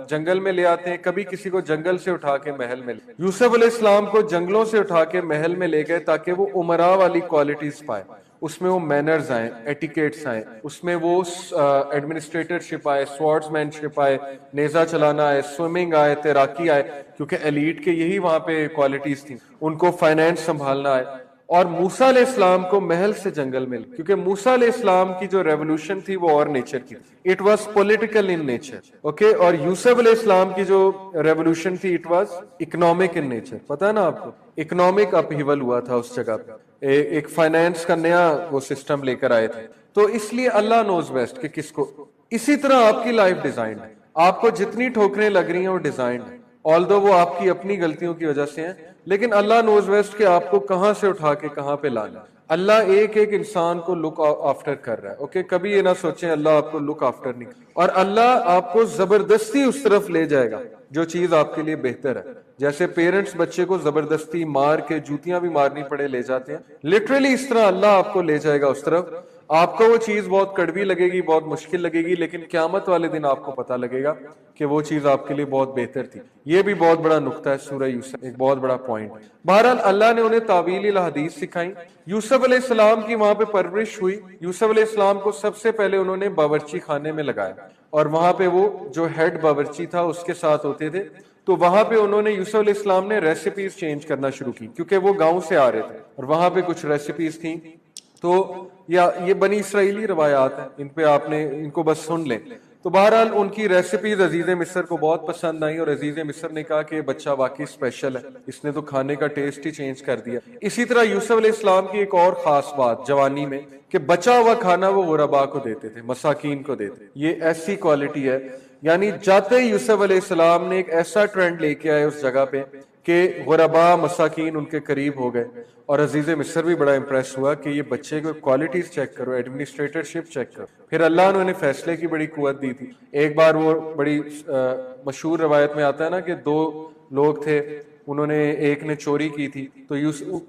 جنگل میں لے آتے ہیں، کبھی کسی کو جنگل سے اٹھا کے محل میں لے۔ یوسف علیہ السلام کو جنگلوں سے اٹھا کے محل میں لے گئے تاکہ وہ امراء والی کوالٹیز پائے، اس میں وہ مینرز آئیں، ایٹیکیٹس آئیں، اس میں وہ ایڈمنسٹریٹر شپ آئے، سوارڈز مین شپ آئے، نیزہ چلانا آئے، سوئمنگ آئے، تیراکی آئے، کیونکہ ایلیٹ کے یہی وہاں پہ کوالٹیز تھیں، ان کو فائنینس سنبھالنا آئے۔ اور موسیٰ علیہ السلام کو محل سے جنگل میں، کیونکہ موسیٰ علیہ السلام کی جو ریولوشن تھی وہ اور نیچر کی، it was political in nature, okay, اور یوسف علیہ السلام کی جو ریولوشن تھی it was economic in nature. پتہ ہے نا آپ کو، اکنامک اپہیول ہوا تھا اس جگہ پہ، ایک فائنینس کا نیا وہ سسٹم لے کر آئے تھے۔ تو اس لیے اللہ نوز بیسٹ کہ کس کو۔ اسی طرح آپ کی لائف ڈیزائنڈ ہے، آپ کو جتنی ٹھوکریں لگ رہی ہیں وہ ڈیزائنڈ ہے، آلدو وہ آپ کی اپنی غلطیوں کی وجہ سے ہیں، لیکن اللہ نوز بیسٹ کہ آپ کو کہاں سے اٹھا کے کہاں پہ لانا۔ اللہ ایک ایک انسان کو لک آفٹر کر رہا ہے، اوکے، کبھی یہ نہ سوچیں اللہ آپ کو لک آفٹر نہیں، اور اللہ آپ کو زبردستی اس طرف لے جائے گا جو چیز آپ کے لیے بہتر ہے۔ جیسے پیرنٹس بچے کو زبردستی مار کے، جوتیاں بھی مارنی پڑے لے جاتے ہیں، لٹرلی اس طرح اللہ آپ کو لے جائے گا اس طرف۔ آپ کو وہ چیز بہت کڑوی لگے گی، بہت مشکل لگے گی، لیکن قیامت والے دن آپ کو پتہ لگے گا کہ وہ چیز آپ کے لیے بہت بہتر تھی۔ یہ بھی بہت بڑا نقطہ ہے سورہ یوسف، ایک بہت بڑا پوائنٹ۔ بہرحال اللہ نے انہیں تعویل الحدیث سکھائی۔ یوسف علیہ السلام کی وہاں پہ پرورش ہوئی۔ یوسف علیہ السلام کو سب سے پہلے انہوں نے باورچی خانے میں لگایا، اور وہاں پہ وہ جو ہیڈ باورچی تھا اس کے ساتھ ہوتے تھے، تو وہاں پہ انہوں نے یوسف علیہ السلام نے ریسیپیز چینج کرنا شروع کی، کیونکہ وہ گاؤں سے آ رہے تھے اور وہاں پہ کچھ ریسیپیز تھیں۔ تو یہ بنی اسرائیلی روایات ہیں، ان پہ آپ نے ان کو بس سن لیں۔ تو بہرحال ان کی ریسیپیز عزیز مصر کو بہت پسند آئیں، اور عزیز مصر نے کہا کہ بچہ واقعی اسپیشل ہے، اس نے تو کھانے کا ٹیسٹ ہی چینج کر دیا۔ اسی طرح یوسف علیہ السلام کی ایک اور خاص بات جوانی میں کہ بچا ہوا کھانا وہ غرباء کو دیتے تھے، مساکین کو دیتے۔ یہ ایسی کوالٹی ہے، یعنی جاتے ہی یوسف علیہ السلام نے ایک ایسا ٹرینڈ لے کے آئے اس جگہ پہ کہ غرباء مساکین ان کے قریب ہو گئے، اور عزیز مصر بھی بڑا امپریس ہوا کہ یہ بچے کو کوالٹیز چیک کرو، ایڈمنسٹریٹر شپ چیک کرو۔ پھر اللہ نے انہیں فیصلے کی بڑی قوت دی تھی۔ ایک بار وہ بڑی مشہور روایت میں آتا ہے نا کہ دو لوگ تھے، انہوں نے ایک نے چوری کی تھی، تو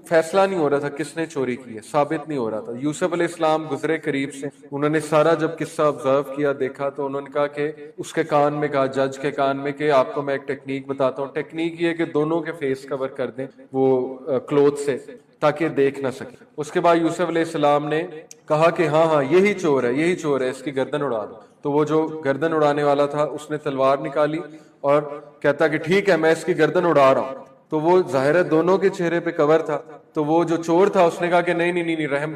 فیصلہ نہیں ہو رہا تھا کس نے چوری کی ہے، ثابت نہیں ہو رہا تھا۔ یوسف علیہ السلام گزرے قریب سے، انہوں نے سارا جب قصہ آبزرو کیا، دیکھا، تو انہوں نے کہا کہ اس کے کان میں کہا، جج کے کان میں، کہ آپ کو میں ایک ٹیکنیک بتاتا ہوں۔ ٹیکنیک یہ ہے کہ دونوں کے فیس کور کر دیں وہ کلوتھ سے تاکہ دیکھ نہ سکے۔ اس کے بعد یوسف علیہ السلام نے کہا کہ ہاں یہی چور ہے، یہی چور ہے، اس کی گردن اڑا دو۔ تو وہ جو گردن اڑانے والا تھا اس نے تلوار نکالی اور کہتا کہ ٹھیک ہے میں اس کی گردن اڑا رہا ہوں۔ تو وہ ظاہر ہے دونوں کے چہرے پہ کور تھا، تو وہ جو چور تھا اس نے کہا کہ نہیں رحم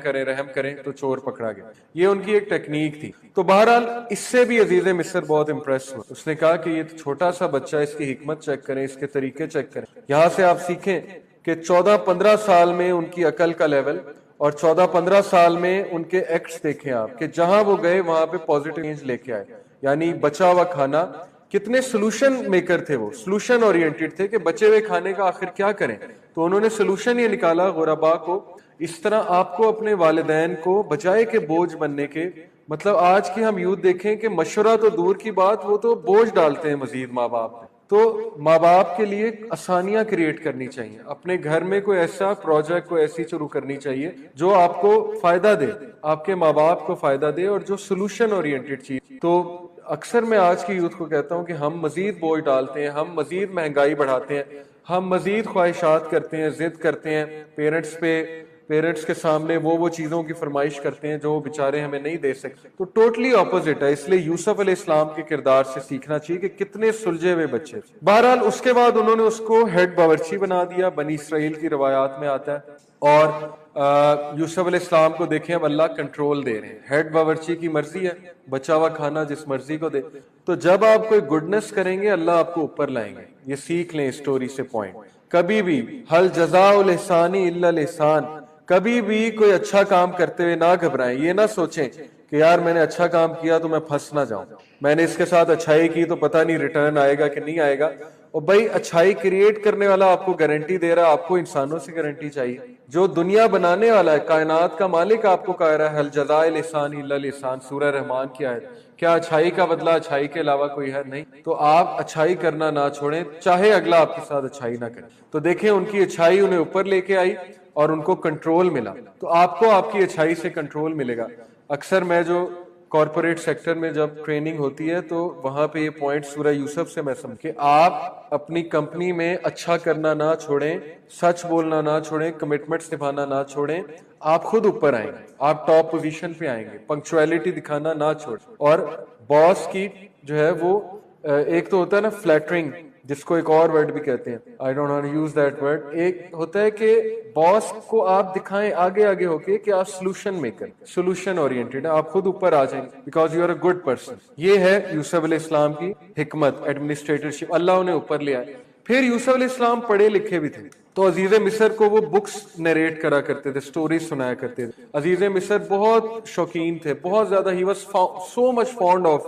کریں، تو چور پکڑا گیا۔ یہ ان کی ایک ٹیکنیک تھی۔ تو بہرحال اس سے بھی عزیز مصر بہت امپریس ہوا، اس نے کہا کہ یہ چھوٹا سا بچہ، اس کی حکمت چیک کریں، اس کے طریقے چیک کریں۔ یہاں سے آپ سیکھیں کہ 14-15 سال میں ان کی عقل کا لیول، اور 14-15 سال میں ان کے ایکٹس دیکھیں آپ کہ جہاں وہ گئے وہاں پہ پازیٹیو چینج لے کے آئے۔ یعنی بچا ہوا کھانا، کتنے سلوشن میکر تھے، وہ سلوشن اورینٹڈ تھے کہ بچے ہوئے کھانے کا آخر کیا کریں، تو انہوں نے سلوشن یہ نکالا غرباء کو۔ اس طرح آپ کو اپنے والدین کو بجائے کہ بوجھ بننے کے، مطلب آج کی ہم یوتھ دیکھیں کہ مشورہ تو دور کی بات، وہ تو بوجھ ڈالتے ہیں مزید ماں باپ پہ۔ تو ماں باپ کے لیے آسانیاں کریٹ کرنی چاہیے، اپنے گھر میں کوئی ایسا پروجیکٹ، کوئی ایسی شروع کرنی چاہیے جو آپ کو فائدہ دے، آپ کے ماں باپ کو فائدہ دے، اور جو سلوشن اورینٹڈ چیز۔ تو اکثر میں آج کی یوتھ کو کہتا ہوں کہ ہم مزید بوجھ ڈالتے ہیں، ہم مزید مہنگائی بڑھاتے ہیں، ہم مزید خواہشات کرتے ہیں، ضد کرتے ہیں پیرنٹس پہ، پیرنٹس کے سامنے وہ چیزوں کی فرمائش کرتے ہیں جو وہ بیچارے ہمیں نہیں دے سکتے. تو ٹوٹلی اپوزٹ ہے. اس لیے یوسف علیہ السلام کے کردار سے سیکھنا چاہیے کہ کتنے سلجھے ہوئے بچے تھے. بہرحال اس کے بعد انہوں نے اس کو ہیڈ باورچی بنا دیا. بنی اسرائیل کی روایات میں آتا ہے. اور یوسف علیہ السلام کو دیکھیں اب اللہ کنٹرول دے رہے ہیں. ہیڈ باورچی کی مرضی ہے, بچا ہوا کھانا جس مرضی کو دے. تو جب آپ کوئی گڈنس کریں گے اللہ آپ کو اوپر لائیں گے. یہ سیکھ لیں اسٹوری سے پوائنٹ. کبھی بھی حل جزاء الاحسان الا الاحسان, کبھی بھی کوئی اچھا کام کرتے ہوئے نہ گھبرائیں. یہ نہ سوچیں کہ یار میں نے اچھا کام کیا تو میں پھنس نہ جاؤں, میں نے اس کے ساتھ اچھائی کی تو پتہ نہیں ریٹرن آئے گا کہ نہیں آئے گا. اور بھائی اچھائی کریٹ کرنے والا آپ کو گارنٹی دے رہا ہے, آپ کو انسانوں سے گارنٹی چاہیے. جو دنیا بنانے والا ہے, کائنات کا مالک آپ کو کہہ رہا ہے حل جزاء الاحسان الا الاحسان. سورہ رحمان کی آیت. کیا اچھائی کا بدلہ اچھائی کے علاوہ کوئی ہے؟ نہیں. تو آپ اچھائی کرنا نہ چھوڑیں چاہے اگلا آپ کے ساتھ اچھائی نہ کرے. تو دیکھیں ان کی اچھائی انہیں اوپر لے کے آئی اور ان کو کنٹرول ملا. تو آپ کو آپ کی اچھائی سے کنٹرول ملے گا. اکثر میں جو کارپوریٹ سیکٹر میں جب ٹریننگ ہوتی ہے تو وہاں پہ یہ پوائنٹ سورہ یوسف سے میں سمجھ کہ آپ اپنی کمپنی میں اچھا کرنا نہ چھوڑیں, سچ بولنا نہ چھوڑیں, کمٹمنٹس نبھانا نہ چھوڑیں. آپ خود اوپر آئیں گے, آپ ٹاپ پوزیشن پہ آئیں گے. پنکچویلٹی دکھانا نہ چھوڑیں. اور باس کی جو ہے وہ ایک تو ہوتا ہے نا فلیٹرنگ, جس کو ایک اور ورڈ بھی کہتے ہیں, I don't want to use that word. ایک ہوتا ہے کہ باس کو آپ دکھائیں آگے آگے ہو کے کہ آپ سولوشن میکر, سولوشن اورینٹڈ ہیں, آپ خود اوپر آ جائیں گے because you are a good person. یہ ہے یوسف علیہ السلام کی حکمت, ایڈمنسٹریٹرشپ. اللہ انہیں اوپر لے آئے. پھر یوسف علیہ السلام پڑھے لکھے بھی تھے, تو عزیز مصر کو وہ بکس نریٹ کرا کرتے تھے, سٹوریز سنایا کرتے تھے. عزیز مصر بہت شوقین تھے, بہت زیادہ. He was so much fond of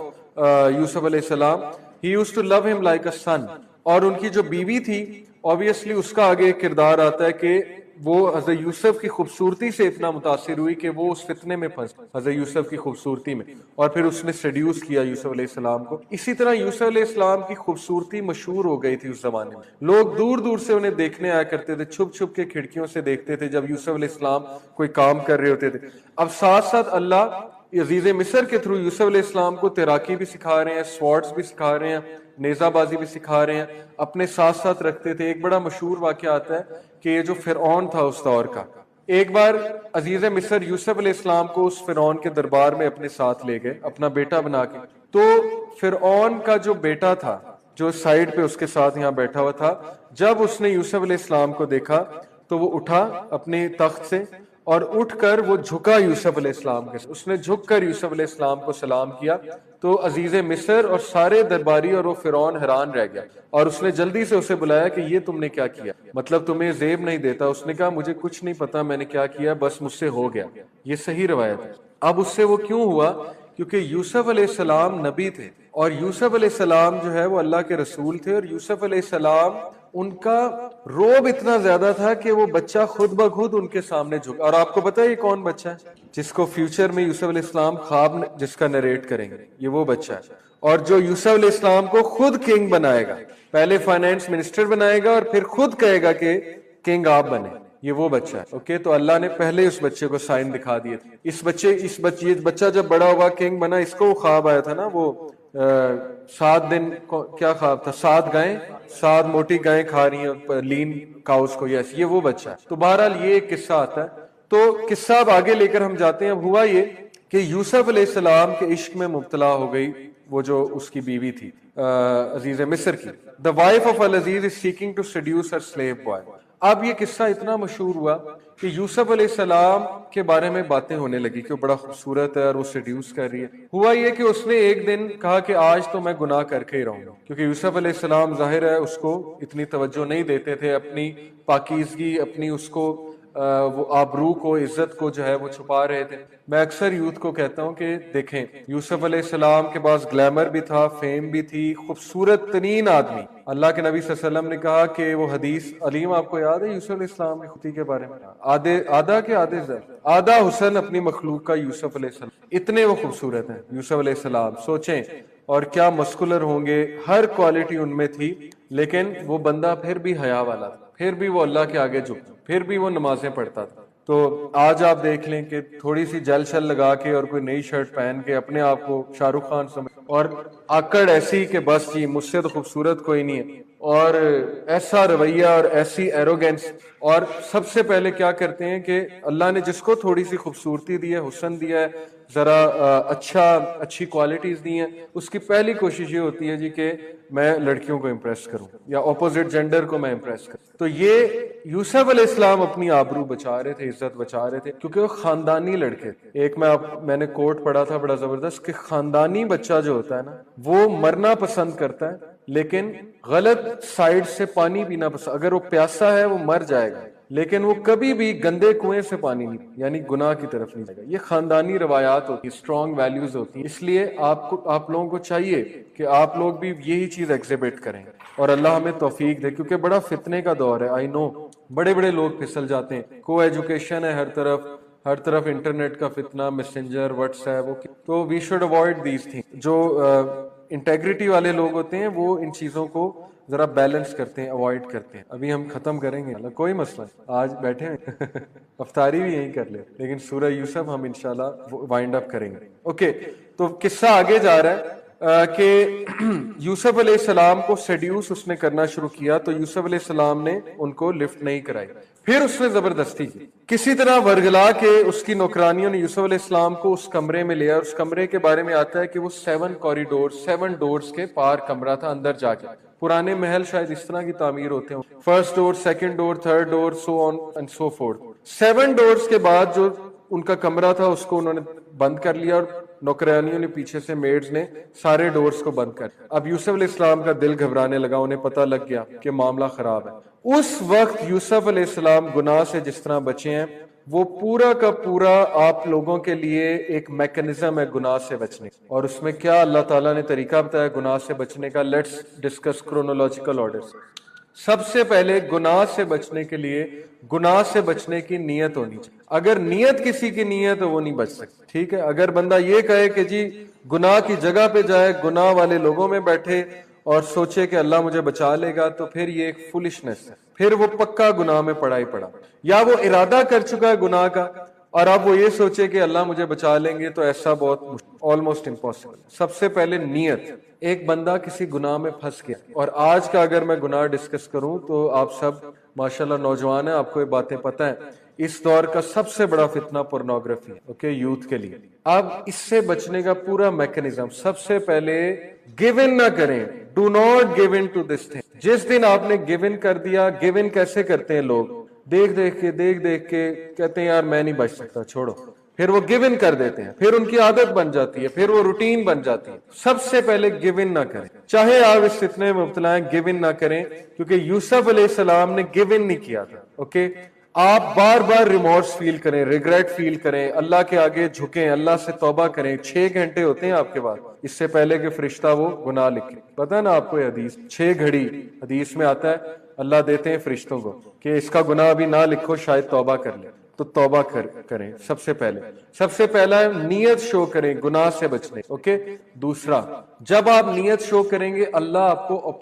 یوسف علیہ السلام. ہی یوزڈ ٹو لو ہم لائک اے سن. اور ان کی جو بیوی تھی, obviously اس کا آگے ایک کردار آتا ہے کہ وہ حضرت یوسف کی خوبصورتی سے اتنا متاثر ہوئی کہ وہ اس فتنے میں پھنس, حضرت یوسف کی خوبصورتی میں, اور پھر اس نے سیڈیوس کیا یوسف علیہ السلام کو. اسی طرح یوسف علیہ السلام کی خوبصورتی مشہور ہو گئی تھی اس زمانے میں. لوگ دور دور سے انہیں دیکھنے آیا کرتے تھے, چھپ چھپ کے کھڑکیوں سے دیکھتے تھے جب یوسف علیہ السلام کوئی کام کر رہے ہوتے تھے. اب ساتھ ساتھ اللہ عزیز مصر کے تھرو یوسف علیہ السلام کو تیراکی بھی سکھا رہے ہیں, سوارڈز بھی سکھا رہے ہیں, نیزہ بازی بھی سکھا رہے ہیں, اپنے ساتھ ساتھ رکھتے تھے. ایک بڑا مشہور واقعہ آتا ہے کہ یہ جو فرعون تھا اس دور کا, ایک بار عزیز مصر یوسف علیہ السلام کو اس فرعون کے دربار میں اپنے ساتھ لے گئے اپنا بیٹا بنا کے. تو فرعون کا جو بیٹا تھا جو سائیڈ پہ اس کے ساتھ یہاں بیٹھا ہوا تھا, جب اس نے یوسف علیہ السلام کو دیکھا تو وہ اٹھا اپنے تخت سے اور اٹھ کر وہ جھکا یوسف علیہ السلام کے, اس نے جھک کر یوسف علیہ السلام کو سلام کیا. تو عزیز مصر اور سارے درباری اور وہ فرعون حیران رہ گیا, اور اس نے جلدی سے اسے بلایا کہ یہ تم نے کیا کیا, مطلب تمہیں زیب نہیں دیتا. اس نے کہا مجھے کچھ نہیں پتا میں نے کیا کیا, بس مجھ سے ہو گیا. یہ صحیح روایت ہے. اب اس سے وہ کیوں ہوا؟ کیونکہ یوسف علیہ السلام نبی تھے, اور یوسف علیہ السلام جو ہے وہ اللہ کے رسول تھے, اور یوسف علیہ السلام ان کا روب اتنا زیادہ تھا کہ وہ بچہ خود بخود ان کے سامنے جھکا. اور آپ کو پتا ہے یہ کون بچہ ہے جس کو فیوچر میں یوسف علیہ السلام خواب جس کا نریٹ کریں گے؟ یہ وہ بچہ ہے, اور جو یوسف علیہ السلام کو خود کنگ بنائے گا. پہلے فائنانس منسٹر بنائے گا اور پھر خود کہے گا کہ کنگ آپ بنے. یہ وہ بچہ ہے. اوکے, تو اللہ نے پہلے اس بچے کو سائن دکھا دیے تھے. یہ بچہ جب بڑا ہوا کنگ بنا, اس کو خواب آیا تھا نا وہ 7 دن کیا خواب تھا, 7 گائیں, 7 موٹی گائیں کھا رہی ہیں لین کاؤس کو. یس, یہ وہ بچہ ہے. تو بہرحال یہ ایک قصہ آتا ہے. تو قصہ اب آگے لے کر ہم جاتے ہیں. اب ہوا یہ کہ یوسف علیہ السلام کے عشق میں مبتلا ہو گئی وہ جو اس کی بیوی تھی عزیز مصر کی. The wife of Al-Aziz is seeking to seduce her slave boy. اب یہ قصہ اتنا مشہور ہوا کہ یوسف علیہ السلام کے بارے میں باتیں ہونے لگی کہ وہ بڑا خوبصورت ہے اور وہ سیڈیوس کر رہی ہے. ہوا یہ کہ اس نے ایک دن کہا کہ آج تو میں گناہ کر کے ہی رہوں گا, کیونکہ یوسف علیہ السلام ظاہر ہے اس کو اتنی توجہ نہیں دیتے تھے, اپنی پاکیزگی, اپنی اس کو وہ آبرو کو, عزت کو جو ہے وہ چھپا رہے تھے. میں اکثر یوتھ کو کہتا ہوں کہ دیکھیں یوسف علیہ السلام کے پاس گلیمر بھی تھا, فیم بھی تھی, خوبصورت ترین آدمی. اللہ کے نبی صلی اللہ علیہ وسلم نے کہا کہ وہ حدیث علیم آپ کو یاد ہے یوسف علیہ السلام کی خوبصورتی کے بارے میں, آدھا حسن اپنی مخلوق کا یوسف علیہ السلام, اتنے وہ خوبصورت ہیں یوسف علیہ السلام. سوچیں اور کیا مسکولر ہوں گے, ہر کوالٹی ان میں تھی, لیکن وہ بندہ پھر بھی حیا والا تھا, پھر بھی وہ اللہ کے آگے جھکتا, پھر بھی وہ نمازیں پڑھتا تھا. تو آج آپ دیکھ لیں کہ تھوڑی سی جل شل لگا کے اور کوئی نئی شرٹ پہن کے اپنے آپ کو شاہ رخ خان سمجھ, اور آکڑ ایسی کہ بس جی مجھ سے تو خوبصورت کوئی نہیں ہے, اور ایسا رویہ اور ایسی ایروگینس. اور سب سے پہلے کیا کرتے ہیں کہ اللہ نے جس کو تھوڑی سی خوبصورتی دی ہے، حسن دیا ہے، ذرا اچھی کوالٹیز دی ہیں، اس کی پہلی کوشش یہ ہوتی ہے جی کہ میں لڑکیوں کو امپریس کروں یا اپوزٹ جینڈر کو میں امپریس کروں. تو یہ یوسف علیہ السلام اپنی آبرو بچا رہے تھے، عزت بچا رہے تھے، کیونکہ وہ خاندانی لڑکے تھے. ایک میں نے کوٹ پڑھا تھا بڑا زبردست، کہ خاندانی بچہ جو ہوتا ہے نا وہ مرنا پسند کرتا ہے لیکن غلط سائڈ سے پانی پینا پسند. اگر وہ پیاسا ہے وہ مر جائے گا لیکن وہ کبھی بھی گندے کنویں سے پانی نہیں، یعنی گناہ کی طرف نہیں جائے گا. یہ خاندانی روایات ہوتی ہیں، اسٹرانگ ویلیوز ہوتی ہیں. اس لیے آپ لوگوں کو چاہیے کہ آپ لوگ بھی یہی چیز ایگزیبٹ کریں اور اللہ ہمیں توفیق دے، کیونکہ بڑا فتنے کا دور ہے. آئی نو بڑے لوگ پھسل جاتے ہیں، کو ایجوکیشن ہے ہر طرف انٹرنیٹ کا فتنہ، میسنجر، واٹس ایپ. تو we should avoid these thing. جو انٹیگریٹی والے لوگ ہوتے ہیں وہ ان چیزوں کو ذرا بیلنس کرتے ہیں، اوائڈ کرتے ہیں. ابھی ہم ختم کریں گے، کوئی مسئلہ نہیں، آج بیٹھے ہیں افطاری بھی یہیں کر لیں، لیکن سورہ یوسف ہم انشاءاللہ وائنڈ اپ کریں گے. اوکے، تو قصہ آگے جا رہا ہے کہ یوسف علیہ السلام کو سیڈیوس اس نے کرنا شروع کیا. تو یوسف علیہ السلام نے ان کو لفٹ نہیں کرائی، پھر اس نے زبردستی کی. کسی طرح ورگلا کے اس کی نوکرانیوں نے یوسف علیہ السلام کو اس کمرے میں لیا. اس کمرے کے بارے میں آتا ہے کہ وہ 7 کوریڈور 7 ڈورز کے پار کمرہ تھا. اندر جا کے پرانے محل شاید اس طرح کی تعمیر ہوتے ہوں، first door, second door, third door, so on and so forth. 7 doors کے بعد جو ان کا کمرہ تھا اس کو انہوں نے بند کر لیا اور نوکرانیوں نے پیچھے سے میڈز نے سارے ڈورز کو بند کر. اب یوسف علیہ السلام کا دل گھبرانے لگا، انہیں پتہ لگ گیا کہ معاملہ خراب ہے. اس وقت یوسف علیہ السلام گناہ سے جس طرح بچے ہیں، وہ پورا کا پورا آپ لوگوں کے لیے ایک میکنزم ہے گناہ سے بچنے. اور اس میں کیا اللہ تعالیٰ نے طریقہ بتایا گناہ سے بچنے کا. Let's discuss chronological order. سب سے پہلے گناہ سے بچنے کے لیے گناہ سے بچنے کی نیت ہونی چاہیے. اگر نیت کسی کی نہیں ہے تو وہ نہیں بچ سکتی. ٹھیک ہے، اگر بندہ یہ کہے کہ جی گناہ کی جگہ پہ جائے، گناہ والے لوگوں میں بیٹھے اور سوچے کہ اللہ مجھے بچا لے گا، تو پھر یہ ایک فولشنس ہے، پھر وہ پکا گناہ میں پڑا ہی پڑا. یا وہ ارادہ کر چکا ہے گناہ کا اور اب وہ یہ سوچے کہ اللہ مجھے بچا لیں گے، تو ایسا بہت آلموسٹ امپاسبل. سب سے پہلے نیت. ایک بندہ کسی گناہ میں پھنس گیا، اور آج کا اگر میں گناہ ڈسکس کروں تو آپ سب ماشاءاللہ نوجوان ہیں، آپ کو یہ باتیں پتہ ہیں. اس دور کا سب سے بڑا فتنہ پورنوگرافی ہے، اوکے، یوتھ کے لیے. اب اس سے بچنے کا پورا میکنزم، سب سے پہلے گیو ان نہ کریں. Do not give in to this thing. جس دن آپ نے گیو ان کر دیا، گیو ان کیسے کرتے ہیں لوگ؟ دیکھ کے کہتے ہیں یار میں نہیں بچ سکتا، چھوڑو. پھر وہ گیو ان کر دیتے ہیں، پھر ان کی عادت بن جاتی ہے، پھر وہ روٹین بن جاتی ہے. سب سے پہلے گیو ان نہ کریں. چاہے آپ اس فتنے میں مبتلا ہیں، گیو ان نہ کریں، کیونکہ یوسف علیہ السلام نے گیو ان نہیں کیا تھا. اوکے، آپ بار بار ریمورس فیل کریں، ریگریٹ فیل کریں، اللہ کے آگے جھکیں، اللہ سے توبہ کریں. 6 گھنٹے ہوتے ہیں آپ کے پاس اس سے پہلے کہ فرشتہ وہ گناہ لکھے. پتہ ہے نا آپ کو یہ حدیث، 6 گھڑی حدیث میں آتا ہے اللہ دیتے ہیں فرشتوں کو کہ اس کا گناہ ابھی نہ لکھو، شاید توبہ کر لے. تو توبہ کریں. سب سے پہلا نیت شو کریں گناہ سے بچنے. اوکے. دوسرا، جب آپ نیت شو کریں گے اللہ آپ کو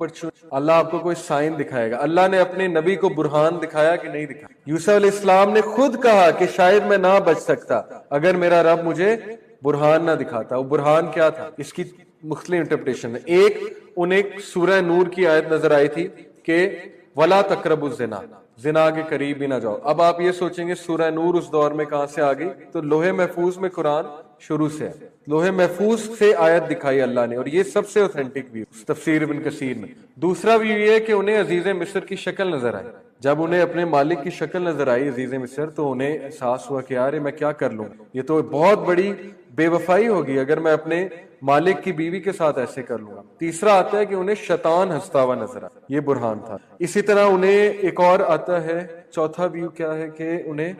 اللہ آپ کو کوئی سائن دکھائے گا. اللہ نے اپنے نبی کو برہان دکھایا کہ نہیں دکھایا؟ یوسف علیہ السلام نے خود کہا کہ شاید میں نہ بچ سکتا اگر میرا رب مجھے برہان نہ دکھاتا. وہ برہان کیا تھا؟ اس کی مختلف انٹرپریٹیشن ہے. ایک انہیں سورہ نور کی آیت نظر آئی تھی کہ وَلَا تَقْرَبُوا الزِّنَا، زنا کے قریب ہی نہ جاؤ. اب آپ یہ سوچیں گے سورہ نور اس دور میں کہاں سے آ گئی؟ تو لوح محفوظ میں قرآن شروع سے ہے. لوح محفوظ سے آیت دکھائی اللہ نے، اور یہ سب سے اوتھینٹک ویو تفسیر ابن کثیر میں. دوسرا ویو یہ ہے کہ انہیں عزیز مصر کی شکل نظر آئی. جب انہیں اپنے مالک کی شکل نظر آئی عزیز مصر، تو انہیں احساس ہوا کہ یار میں کیا کر لوں، یہ تو بہت بڑی بے وفائی ہوگی اگر میں اپنے مالک کی بیوی کے ساتھ ایسے کر لوں گا. تیسرا آتا ہے کہ انہیں شیطان ہنستا ہوا نظر آیا، یہ برہان تھا. اسی طرح انہیں ایک اور آتا ہے، چوتھا ویو کیا ہے کہ انہیں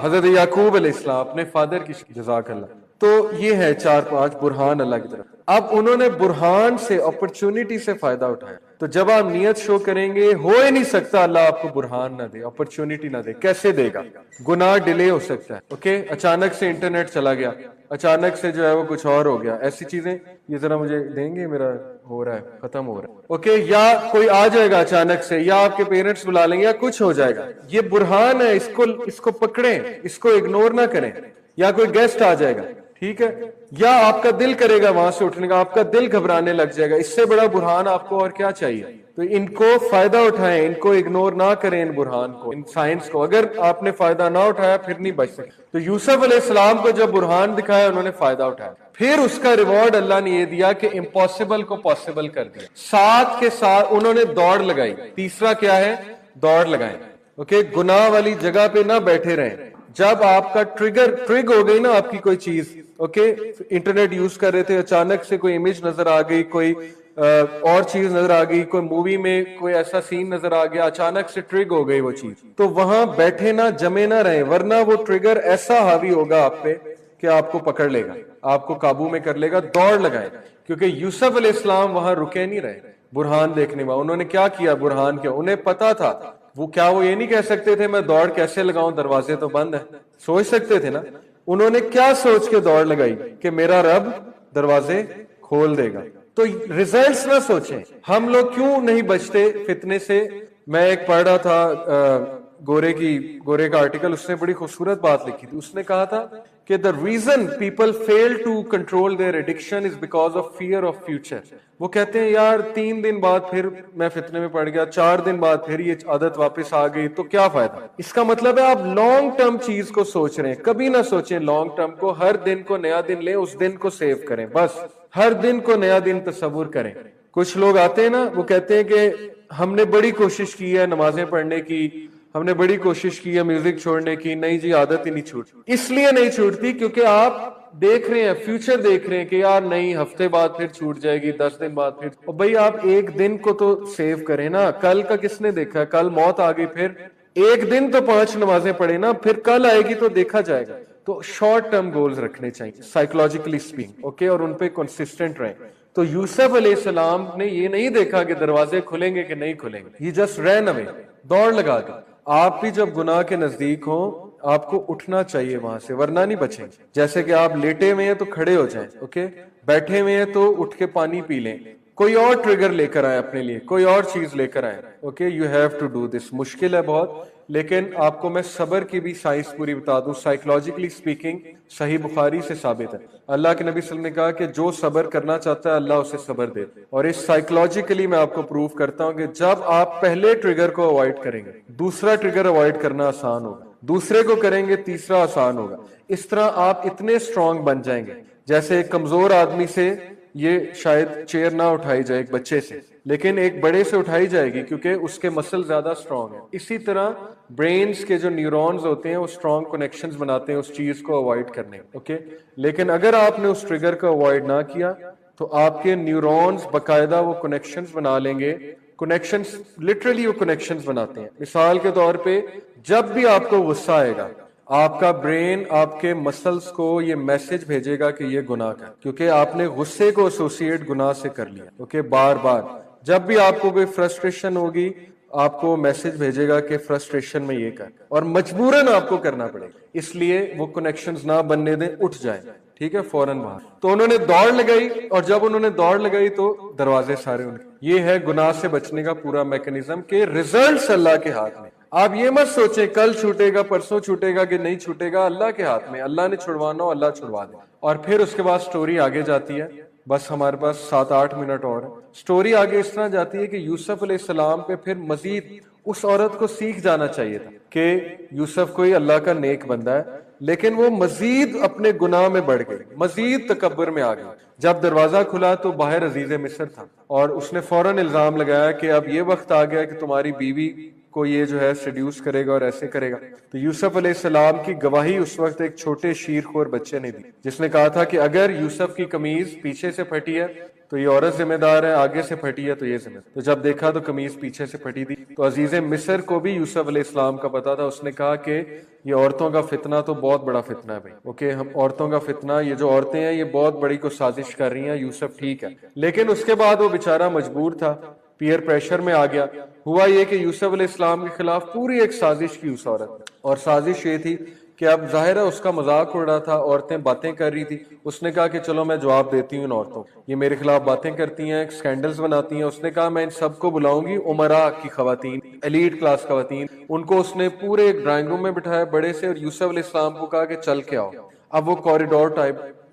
حضرت یعقوب علیہ السلام اپنے فادر کی جزاک اللہ. تو یہ ہے 4-5 برہان اللہ کی طرف. اب انہوں نے برہان سے، اپرچونٹی سے فائدہ اٹھایا. تو جب آپ نیت شو کریں گے، ہو ہی نہیں سکتا اللہ آپ کو برہان نہ دے، اپرچونٹی نہ دے. کیسے دے گا؟ گناہ ڈیلے ہو سکتا ہے. اوکے، اچانک سے انٹرنیٹ چلا گیا، اچانک سے جو ہے وہ کچھ اور ہو گیا. ایسی چیزیں یہ ذرا مجھے دیں گے، میرا ہو رہا ہے، ختم ہو رہا ہے. اوکے، یا کوئی آ جائے گا اچانک سے، یا آپ کے پیرنٹس بلا لیں گے، یا کچھ ہو جائے گا. یہ برہان ہے، اس کو پکڑیں، اس کو اگنور نہ کریں. یا کوئی گیسٹ آ جائے گا، ٹھیک ہے, یا آپ کا دل کرے گا وہاں سے اٹھنے کا, آپ کا دل گھبرانے لگ جائے گا. اس سے بڑا برہان آپ کو اور کیا چاہیے؟ تو ان کو فائدہ اٹھائیں, ان کو اگنور نہ کریں, ان برہان کو, ان سائنس کو. اگر آپ نے فائدہ نہ اٹھایا پھر نہیں بچ سکتے. تو یوسف علیہ السلام کو جب برہان دکھایا انہوں نے فائدہ اٹھایا, پھر اس کا ریوارڈ اللہ نے یہ دیا کہ امپاسبل کو پاسبل کر دیا. ساتھ کے ساتھ انہوں نے دوڑ لگائی. تیسرا کیا ہے؟ دوڑ لگائیں. اوکے, گناہ والی جگہ پہ نہ بیٹھے رہیں. جب آپ کا ٹرگ ہو گئی نا آپ کی کوئی چیز, اوکے, انٹرنیٹ یوز کر رہے تھے, اچانک سے کوئی امیج نظر آ گئی, کوئی اور چیز نظر آ گئی, کوئی مووی میں کوئی ایسا سین نظر آ گیا, اچانک سے ٹرگ ہو گئی وہ چیز, تو وہاں بیٹھے نہ, جمے نہ رہیں, ورنہ وہ ٹریگر ایسا حاوی ہوگا آپ پہ کہ آپ کو پکڑ لے گا, آپ کو قابو میں کر لے گا. دوڑ لگائیں, کیونکہ یوسف علیہ السلام وہاں رکے نہیں رہے برہان دیکھنے میں. انہوں نے کیا کیا برہان کیا, انہیں پتا تھا. وہ یہ نہیں کہہ سکتے تھے میں دوڑ کیسے لگاؤں, دروازے تو بند ہے, سوچ سکتے تھے نا. انہوں نے کیا سوچ کے دوڑ لگائی کہ میرا رب دروازے کھول دے گا. تو ریزلٹس نہ سوچیں. ہم لوگ کیوں نہیں بچتے فتنے سے؟ میں ایک پڑھ رہا تھا گورے کا آرٹیکل, اس نے بڑی خوبصورت بات لکھی تھی. اس نے کہا تھا کہ the reason people fail to control their addiction is because of fear of future. وہ کہتے ہیں یار 3 دن بعد پھر میں فتنے میں پڑ گیا, 4 دن بعد پھر یہ عادت واپس آ گئی, تو کیا فائدہ؟ اس کا مطلب ہے آپ لانگ ٹرم چیز کو سوچ رہے ہیں. کبھی نہ سوچیں لانگ ٹرم کو. ہر دن کو نیا دن لیں, اس دن کو سیو کریں, بس ہر دن کو نیا دن تصور کریں. کچھ لوگ آتے ہیں نا, وہ کہتے ہیں کہ ہم نے بڑی کوشش کی ہے نمازیں پڑھنے کی, ہم نے بڑی کوشش کی ہے میوزک چھوڑنے کی, نہیں جی عادت ہی نہیں چھوٹتی. اس لیے نہیں چھوٹتی کیونکہ آپ دیکھ رہے ہیں, فیوچر دیکھ رہے ہیں کہ یار نہیں ہفتے بعد پھر چھوٹ جائے گی, 10 دن بعد پھر. اور بھائی آپ ایک دن کو تو سیو کریں نا. کل کا کس نے دیکھا؟ کل موت آ گئی, پھر ایک دن تو 5 نمازیں پڑھیں نا, پھر کل آئے گی تو دیکھا جائے گا. تو شارٹ ٹرم گولز رکھنے چاہیے سائیکولوجیکلی اسپیکنگ, اوکے, اور ان پہ کنسسٹنٹ رہیں. تو یوسف علیہ السلام نے یہ نہیں دیکھا کہ دروازے کھلیں گے کہ نہیں کھلیں گے, یہ جسٹ رین اوے, دوڑ لگا دی. آپ بھی جب گناہ کے نزدیک ہوں آپ کو اٹھنا چاہیے وہاں سے, ورنہ نہیں بچیں. جیسے کہ آپ لیٹے ہوئے ہیں تو کھڑے ہو جائیں, اوکے, بیٹھے ہوئے ہیں تو اٹھ کے پانی پی لیں, کوئی اور ٹریگر لے کر آئے اپنے لیے, کوئی اور چیز لے کر آئے, okay. You have to do this. مشکل ہے بہت, لیکن آپ کو میں صبر کی بھی سائنس پوری بتا دوں. سائیکولوجیکلی اسپیکنگ صحیح بخاری سے ثابت ہے, اللہ کے نبی صلی اللہ علیہ وسلم نے کہا کہ جو صبر کرنا چاہتا ہے اللہ اسے صبر دے. اور اس سائیکولوجیکلی میں آپ کو پروف کرتا ہوں کہ جب آپ پہلے ٹریگر کو اوائڈ کریں گے, دوسرا ٹریگر اوائڈ کرنا آسان ہوگا, دوسرے کو کریں گے تیسرا آسان ہوگا. اس طرح آپ اتنے اسٹرانگ بن جائیں گے. جیسے ایک کمزور آدمی سے یہ شاید چیئر نہ اٹھائی جائے ایک بچے سے, لیکن ایک بڑے سے اٹھائی جائے گی کیونکہ اس کے مسل زیادہ اسٹرانگ ہیں. اسی طرح برینز کے جو نیورونز ہوتے ہیں وہ اسٹرانگ کنیکشنز بناتے ہیں اس چیز کو اوائڈ کرنے, اوکے. لیکن اگر آپ نے اس ٹریگر کو اوائڈ نہ کیا تو آپ کے نیورونز باقاعدہ وہ کنیکشنز بنا لیں گے. کنیکشنز لٹرلی وہ کنیکشنز بناتے ہیں. مثال کے طور پہ جب بھی آپ کو غصہ آئے گا, آپ کا برین آپ کے مسلز کو یہ میسج بھیجے گا کہ یہ گناہ کا, کیونکہ آپ نے غصے کو ایسوسیٹ گناہ سے کر لیا, اوکے, بار بار. جب بھی آپ کو کوئی فرسٹریشن ہوگی آپ کو میسج بھیجے گا کہ فرسٹریشن میں یہ کر, اور مجبوراً آپ کو کرنا پڑے گا. اس لیے وہ کنیکشنز نہ بننے دیں, اٹھ جائیں, ٹھیک ہے, فوراً باہر. تو انہوں نے دوڑ لگائی, اور جب انہوں نے دوڑ لگائی تو دروازے سارے ان کے. یہ ہے گناہ سے بچنے کا پورا میکنزم کہ ریزلٹس اللہ کے ہاتھ میں. آپ یہ مت سوچیں کل چھوٹے گا, پرسوں چھوٹے گا کہ نہیں چھوٹے گا, اللہ کے ہاتھ میں. اللہ نے چھڑوانا ہو اللہ چھڑوا دے. اور پھر اس کے بعد سٹوری آگے جاتی ہے. بس ہمارے پاس 7-8 منٹ اور ہے. سٹوری آگے اس طرح جاتی ہے کہ یوسف علیہ السلام پہ پھر مزید اس عورت کو سیکھ جانا چاہیے تھا کہ یوسف کوئی اللہ کا نیک بندہ ہے, لیکن وہ مزید اپنے گناہ میں بڑھ گئی, مزید تکبر میں آ گئی. جب دروازہ کھلا تو باہر عزیز مصر تھا, اور اس نے فوراً الزام لگایا کہ اب یہ وقت آ گیا کہ تمہاری بیوی کو یہ جو ہے سیڈیوس کرے گا اور ایسے کرے گا. تو یوسف علیہ السلام کی گواہی اس وقت ایک چھوٹے شیرخوار بچے نے دی, جس نے کہا تھا کہ اگر یوسف کی قمیض پیچھے سے پھٹی ہے تو یہ عورت ذمہ دار ہے, آگے سے پھٹی ہے تو یہ ذمہ دار. تو جب دیکھا تو قمیض پیچھے سے پھٹی تھی. تو عزیز مصر کو بھی یوسف علیہ السلام کا پتا تھا. اس نے کہا کہ یہ عورتوں کا فتنہ تو بہت بڑا فتنہ ہے بھائی, اوکے, ہم عورتوں کا فتنہ, یہ جو عورتیں ہیں یہ بہت بڑی کو سازش کر رہی ہیں. یوسف ٹھیک ہے, لیکن اس کے بعد وہ بیچارہ مجبور تھا, پیئر پریشر میں آ گیا. ہوا یہ کہ یوسف علیہ السلام کے خلاف پوری ایک سازش کی اس عورت, اور سازش یہ تھی کہ اب ظاہر ہے اس کا مذاق اڑ رہا تھا, عورتیں باتیں کر رہی تھی. اس نے کہا کہ چلو میں جواب دیتی ہوں ان عورتوں, یہ میرے خلاف باتیں کرتی ہیں, سکینڈلز بناتی ہیں. اس نے کہا میں ان سب کو بلاؤں گی, عمرا کی خواتین, ایلیٹ کلاس خواتین. ان کو اس نے پورے ایک ڈرائنگ روم میں بٹھایا بڑے سے, اور یوسف علیہ السلام کو کہا کہ چل کے آؤ. اب وہ کوریڈور ٹائپ